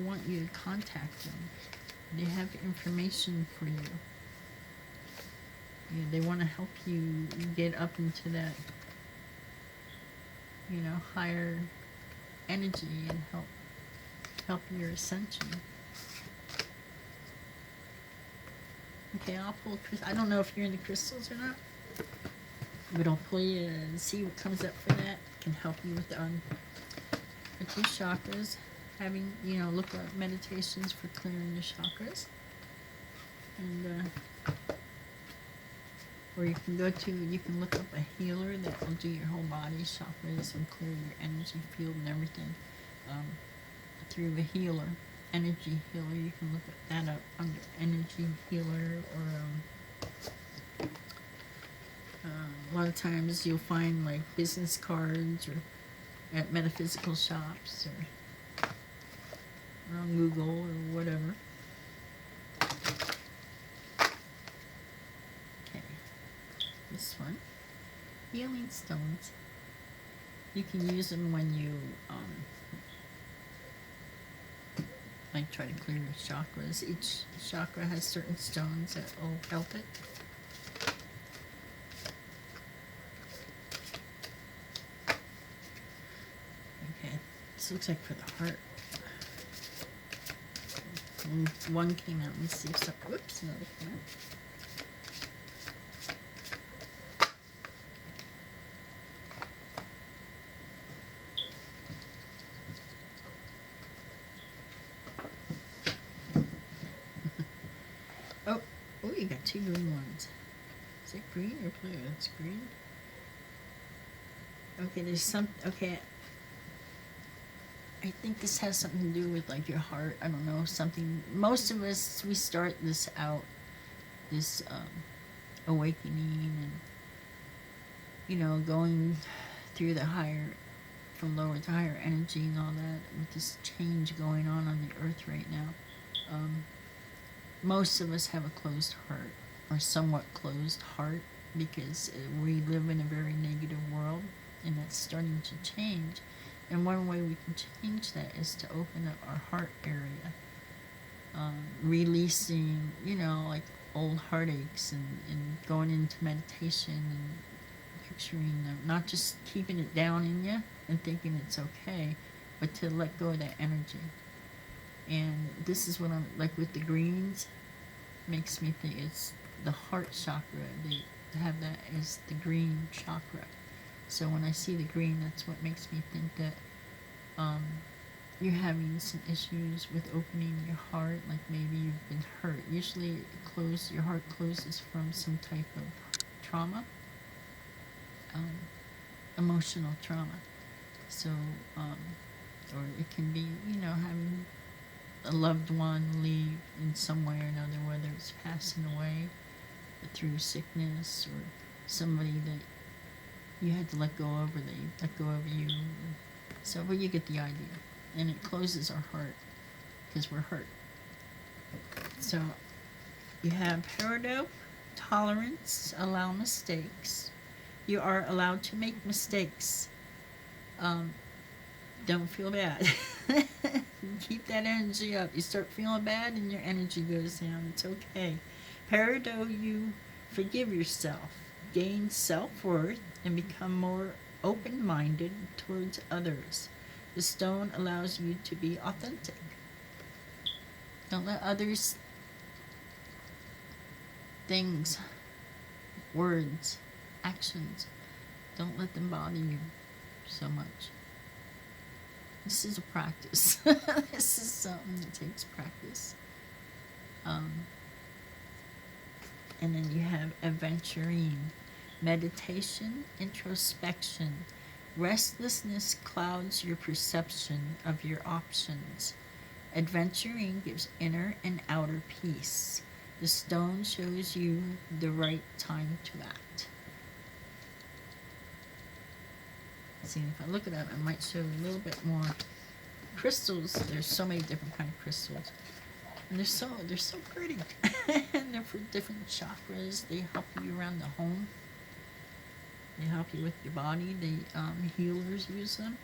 want you to contact them. They have information for you. You know, they want to help you get up into that, you know, higher energy and help your ascension. Okay, I'll pull. I don't know if you're into crystals or not, but I'll pull you and see what comes up for that. Can help you with your chakras. Having, you know, look up meditations for clearing your chakras, and or you can look up a healer that will do your whole body chakras and clear your energy field and everything through the healer, energy healer. You can look that up under energy healer, or a lot of times you'll find like business cards or at metaphysical shops or on Google or whatever. Okay, this one, healing stones. You can use them when you like try to clear your chakras. Each chakra has certain stones that will help it. Okay, this looks like for the heart. And one came out. Let me see if something. Whoops, another came out. Oh, you got two green ones. Is it green or blue? It's green. Okay, there's some. Okay. I think this has something to do with like your heart. I don't know, something. Most of us, we start this awakening, and you know, going through the higher, from lower to higher energy and all that, with this change going on the earth right now. Most of us have a closed heart, or somewhat closed heart, because we live in a very negative world, and that's starting to change. And one way we can change that is to open up our heart area, releasing, you know, like old heartaches, and going into meditation and picturing them, not just keeping it down in you and thinking it's okay, but to let go of that energy. And this is what I'm, like with the greens, makes me think it's the heart chakra. They have that as the green chakra. So when I see the green, that's what makes me think that you're having some issues with opening your heart, like maybe you've been hurt. Usually your heart closes from some type of trauma, emotional trauma. So Or it can be, having a loved one leave in some way or another, whether it's passing away through sickness or somebody that you had to let go of or they let go of you. So, well, you get the idea. And it closes our heart because we're hurt. So, you have peridot, tolerance, allow mistakes. You are allowed to make mistakes. Don't feel bad. Keep that energy up. You start feeling bad and your energy goes down. It's okay. Peridot, you forgive yourself, gain self-worth, and become more open-minded towards others. The stone allows you to be authentic. Don't let others, things, words, actions, don't let them bother you so much. This is a practice. This is something that takes practice. And then you have aventurine, meditation, introspection. Restlessness clouds your perception of your options. Adventuring gives inner and outer peace. The stone shows you the right time to act. See, if I look it up, I might show a little bit more crystals. There's so many different kind of crystals, and they're so pretty. And they're for different chakras. They help you around the home. They help you with your body. They healers use them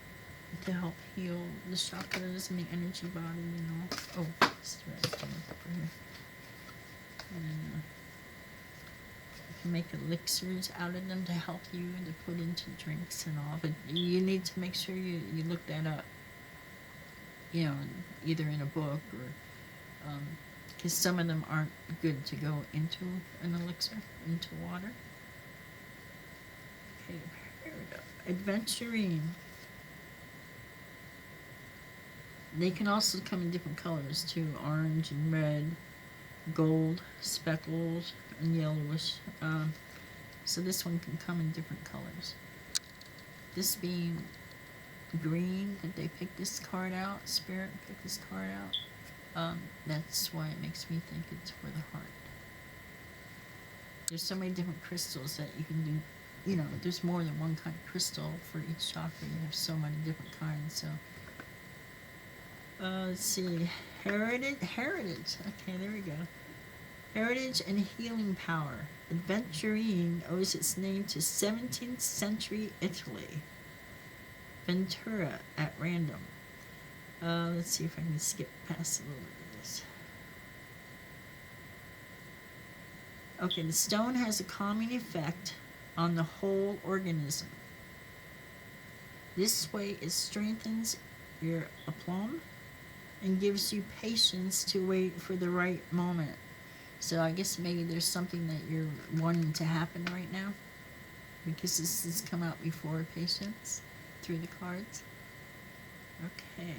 to help heal the chakras and the energy body. Oh, it's right over here. And you can make elixirs out of them to help you to put into drinks and all. But you need to make sure you look that up. Either in a book or because some of them aren't good to go into an elixir, into water. Okay, here we go. Adventurine. They can also come in different colors too, orange and red, gold, speckles, and yellowish. So this one can come in different colors. This being green, that they picked this card out, Spirit picked this card out. That's why it makes me think it's for the heart. There's so many different crystals that you can do. There's more than one kind of crystal for each chakra. You have so many different kinds. So, let's see. Heritage. Okay, there we go. Heritage and healing power. Adventurine owes its name to 17th century Italy. Ventura at random. Let's see if I can skip past a little bit of this. Okay, the stone has a calming effect on the whole organism. This way it strengthens your aplomb and gives you patience to wait for the right moment. So I guess maybe there's something that you're wanting to happen right now, because this has come out before patience through the cards. Okay.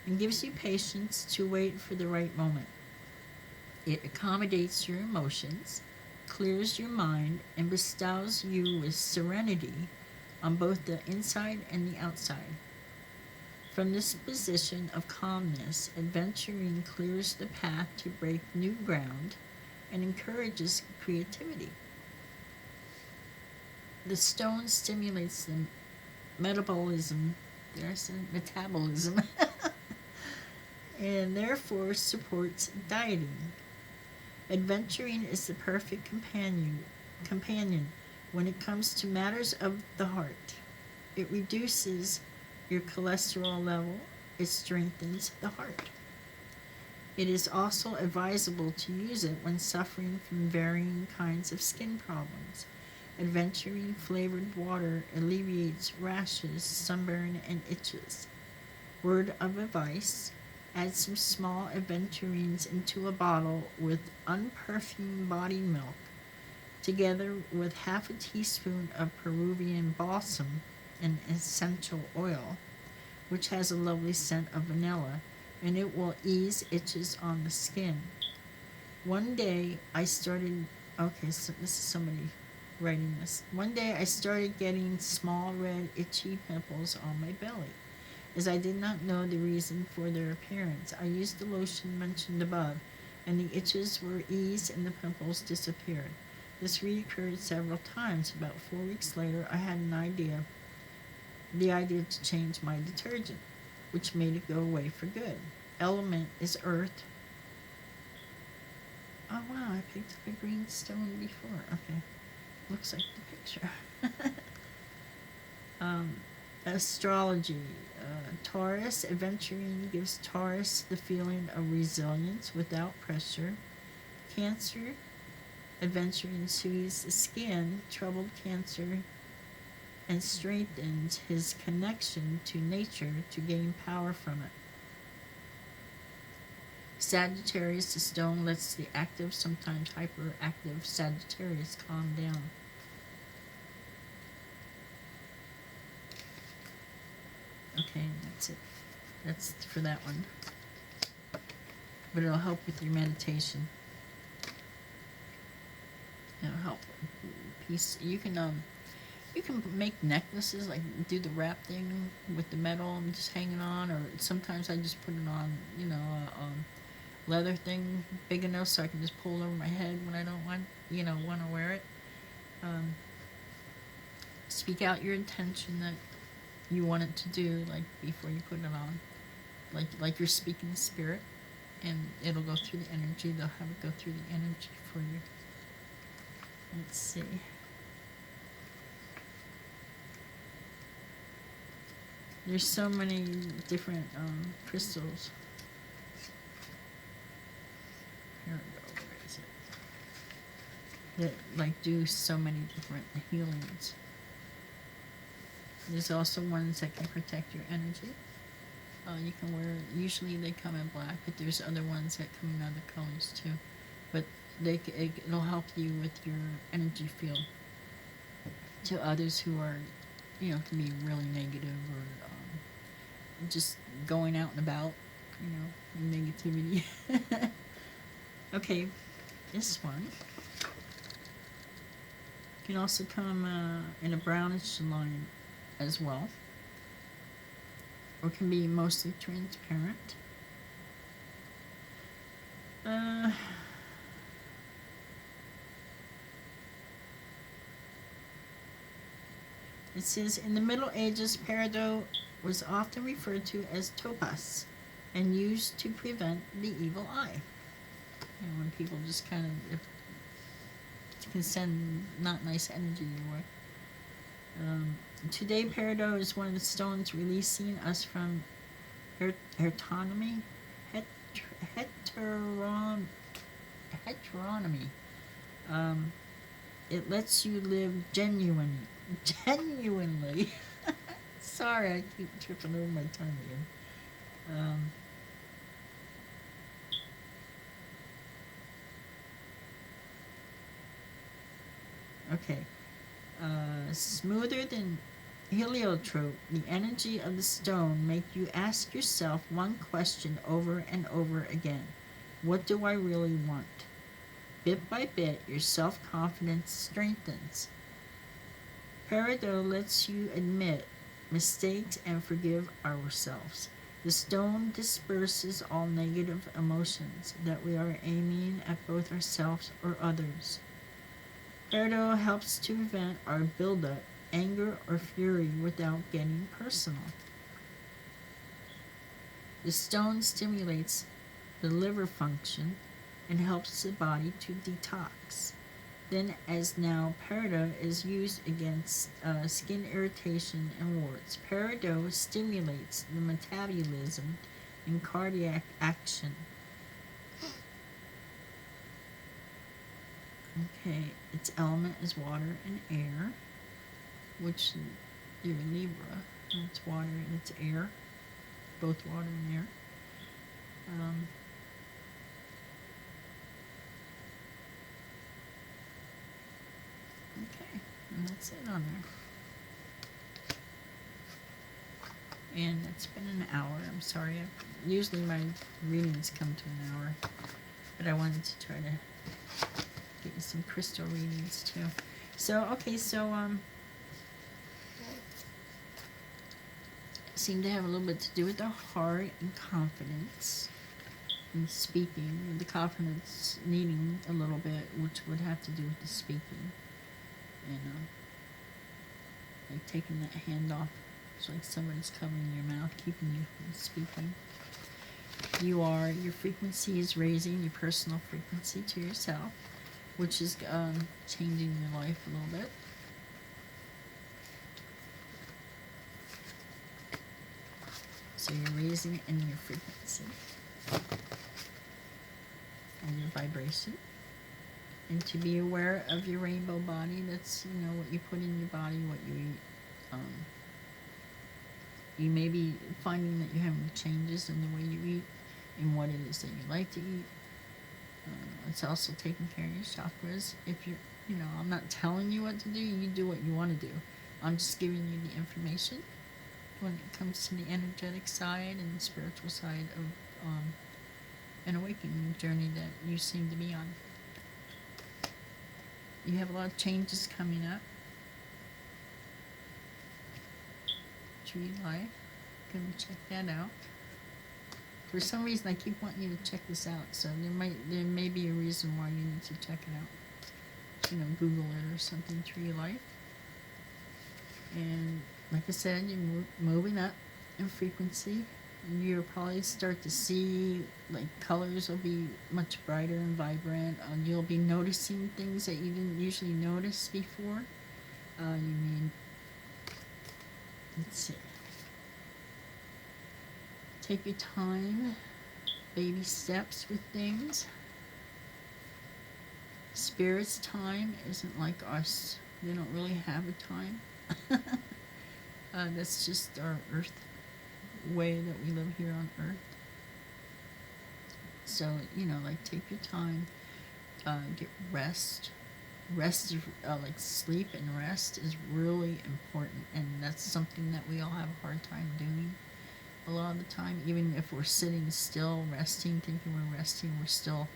And gives you patience to wait for the right moment. It accommodates your emotions, clears your mind, and bestows you with serenity on both the inside and the outside. From this position of calmness, adventuring clears the path to break new ground and encourages creativity. The stone stimulates the metabolism, and therefore supports dieting. Adventuring is the perfect companion when it comes to matters of the heart. It reduces your cholesterol level. It strengthens the heart. It is also advisable to use it when suffering from varying kinds of skin problems. Adventurine flavored water alleviates rashes, sunburn, and itches. Word of advice: add some small adventurines into a bottle with unperfumed body milk, together with half a teaspoon of Peruvian balsam, an essential oil, which has a lovely scent of vanilla, and it will ease itches on the skin. One day I started, okay, so this is somebody writing this. One day I started getting small red itchy pimples on my belly. As I did not know the reason for their appearance, I used the lotion mentioned above, and the itches were eased and the pimples disappeared. This reoccurred several times. About 4 weeks later, I had the idea to change my detergent, which made it go away for good. Element is earth. Oh wow, I picked up a green stone before. Okay, looks like the picture. Astrology. Taurus. Adventuring gives Taurus the feeling of resilience without pressure. Cancer. Adventuring soothes the skin, troubled Cancer, and strengthens his connection to nature to gain power from it. Sagittarius. The stone lets the active, sometimes hyperactive Sagittarius calm down. Okay, that's it. That's for that one. But it'll help with your meditation. It'll help peace. You can make necklaces, like do the wrap thing with the metal and just hang it on, or sometimes I just put it on, a leather thing big enough so I can just pull it over my head when I don't want to wear it. Speak out your intention that you want it to do, like before you put it on, like you're speaking the spirit, and it'll go through the energy. They'll have it go through the energy for you. Let's see. There's so many different crystals. Here we go. Where is it? That do so many different healings. There's also ones that can protect your energy. You can wear. Usually they come in black, but there's other ones that come in other colors too. But it'll help you with your energy field. To others who are, can be really negative or just going out and about, negativity. Okay, this one can also come in a brownish line as well, or can be mostly transparent. It says, in the Middle Ages, peridot was often referred to as topaz and used to prevent the evil eye. When people just kind of can send not nice energy your way. Today, peridot is one of the stones releasing us from heteronomy. It lets you live genuinely. Sorry, I keep tripping over my tongue again. Okay. Smoother than heliotrope, the energy of the stone make you ask yourself one question over and over again. What do I really want? Bit by bit, your self-confidence strengthens. Peridot lets you admit mistakes and forgive ourselves. The stone disperses all negative emotions that we are aiming at both ourselves or others. Peridot helps to prevent our buildup, anger, or fury without getting personal. The stone stimulates the liver function and helps the body to detox. Then, as now, peridot is used against skin irritation and warts. Peridot stimulates the metabolism and cardiac action. Okay, its element is water and air, which you're Libra. It's water and it's air, both water and air. Okay, and that's it on there. And it's been an hour. I'm sorry. Usually my readings come to an hour, but I wanted to try to get you some crystal readings too. So, okay, so, seem to have a little bit to do with the heart and confidence and speaking. The confidence needing a little bit, which would have to do with the speaking. And, like taking that hand off. It's like somebody's covering your mouth, keeping you from speaking. Your frequency is raising your personal frequency to yourself, which is changing your life a little bit. So you're raising in your frequency and your vibration. And to be aware of your rainbow body, that's, what you put in your body, what you eat. You may be finding that you're having changes in the way you eat and what it is that you like to eat. It's also taking care of your chakras. If you're, I'm not telling you what to do, you do what you want to do. I'm just giving you the information when it comes to the energetic side and the spiritual side of an awakening journey that you seem to be on. You have a lot of changes coming up. Tree life. Gonna check that out. For some reason, I keep wanting you to check this out. So there may be a reason why you need to check it out. Google it or something. Tree life. And like I said, you're moving up in frequency. You'll probably start to see, like, colors will be much brighter and vibrant. You'll be noticing things that you didn't usually notice before. Let's see. Take your time, baby steps with things. Spirit's time isn't like us. They don't really have a time. That's just our earth way that we live here on earth. So, take your time, get rest. Rest is, like sleep and rest is really important, and that's something that we all have a hard time doing a lot of the time. Even if we're sitting still, resting, thinking we're resting, we're still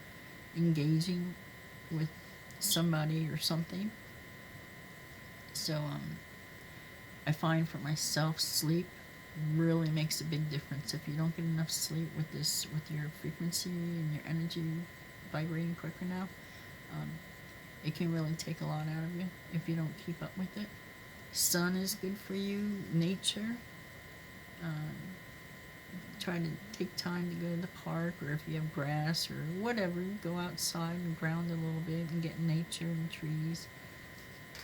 engaging with somebody or something. So, I find for myself, sleep really makes a big difference. If you don't get enough sleep with your frequency and your energy vibrating quicker now, it can really take a lot out of you if you don't keep up with it. Sun is good for you. Nature. Try to take time to go to the park, or if you have grass or whatever, go outside and ground a little bit and get nature and trees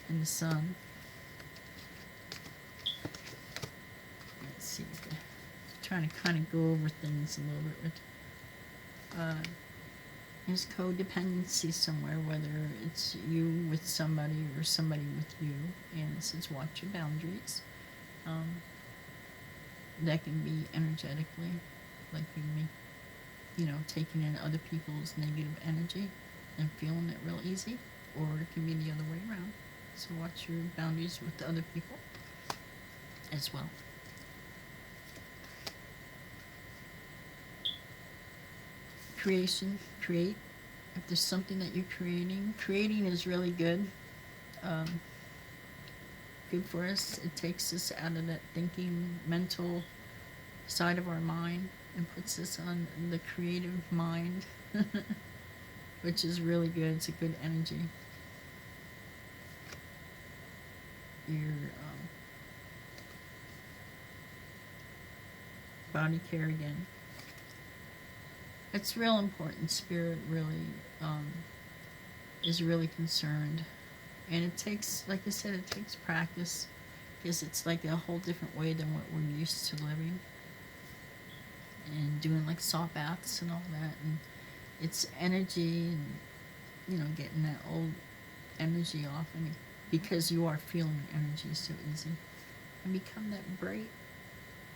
and the sun. Let's see. Trying to kind of go over things a little bit with. There's codependency somewhere, whether it's you with somebody or somebody with you, and it says watch your boundaries. That can be energetically, like taking in other people's negative energy and feeling it real easy, or it can be the other way around. So watch your boundaries with the other people as well. Creation, create. If there's something that you're creating is really good. Good for us. It takes us out of that thinking, mental side of our mind and puts us on the creative mind, which is really good. It's a good energy. Your body care again. It's real important. Spirit really is really concerned. And it takes, like I said, it takes practice, because it's like a whole different way than what we're used to living. And doing like salt baths and all that. And it's energy and, getting that old energy off. And because you are feeling energy so easy. And become that bright.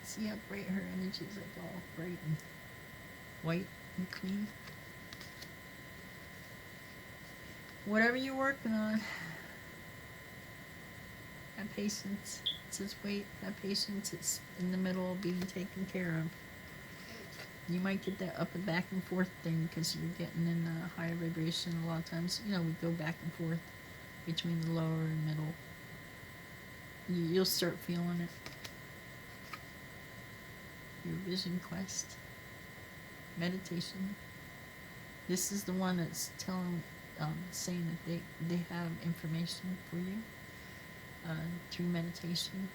See how bright her energy is, like all bright and white and clean. Whatever you're working on, have patience. It says wait, have patience. It's in the middle of being taken care of. You might get that up and back and forth thing because you're getting in a higher vibration. A lot of times, we go back and forth between the lower and middle. You'll start feeling it. Your vision quest. Meditation. This is the one that's saying that they have information for you through meditation.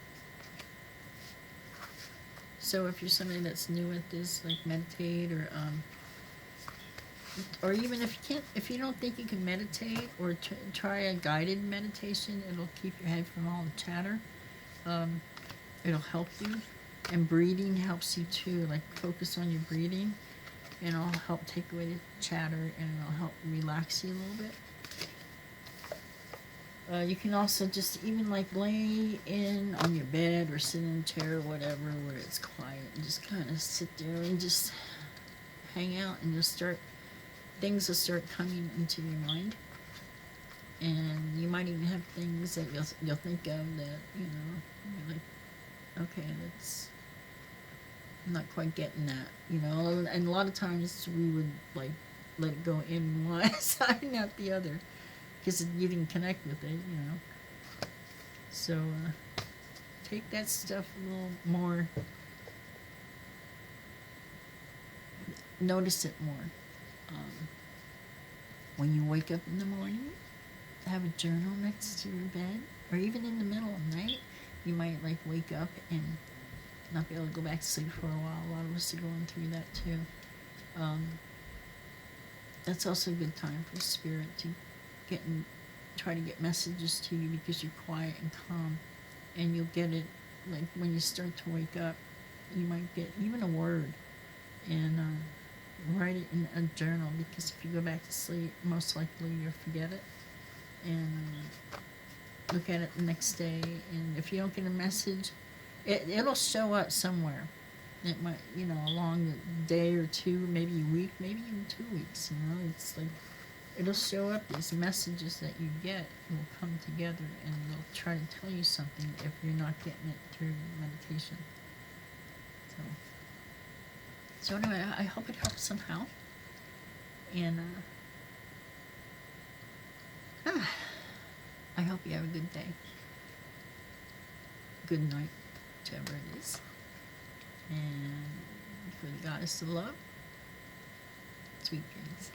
So if you're somebody that's new at this, like meditate, or even if you don't think you can meditate, or try a guided meditation, it'll keep your head from all the chatter. It'll help you, and breathing helps you too. Like focus on your breathing, and it'll help take away the chatter, and it'll help relax you a little bit. You can also just even like lay in on your bed or sit in a chair or whatever where it's quiet, and just kind of sit there and just hang out, and things will start coming into your mind. And you might even have things that you'll think of that, you're like, okay, I'm not quite getting that, and a lot of times we would like let it go in one side and out the other, because you didn't connect with it, So take that stuff a little more, notice it more. When you wake up in the morning, have a journal next to your bed, or even in the middle of the night. You might like wake up and not be able to go back to sleep for a while. A lot of us are going through that too. That's also a good time for spirit to try to get messages to you, because you're quiet and calm, and you'll get it like when you start to wake up. You might get even a word, and write it in a journal, because if you go back to sleep, most likely you'll forget it, and look at it the next day. And if you don't get a message, it'll show up somewhere. It might, along the day or two, maybe a week, maybe even 2 weeks. It's like it'll show up. These messages that you get will come together, and they'll try to tell you something if you're not getting it through meditation. So anyway, I hope it helps somehow. And I hope you have a good day. Good night, whichever it is. And for the goddess of love, sweet dreams.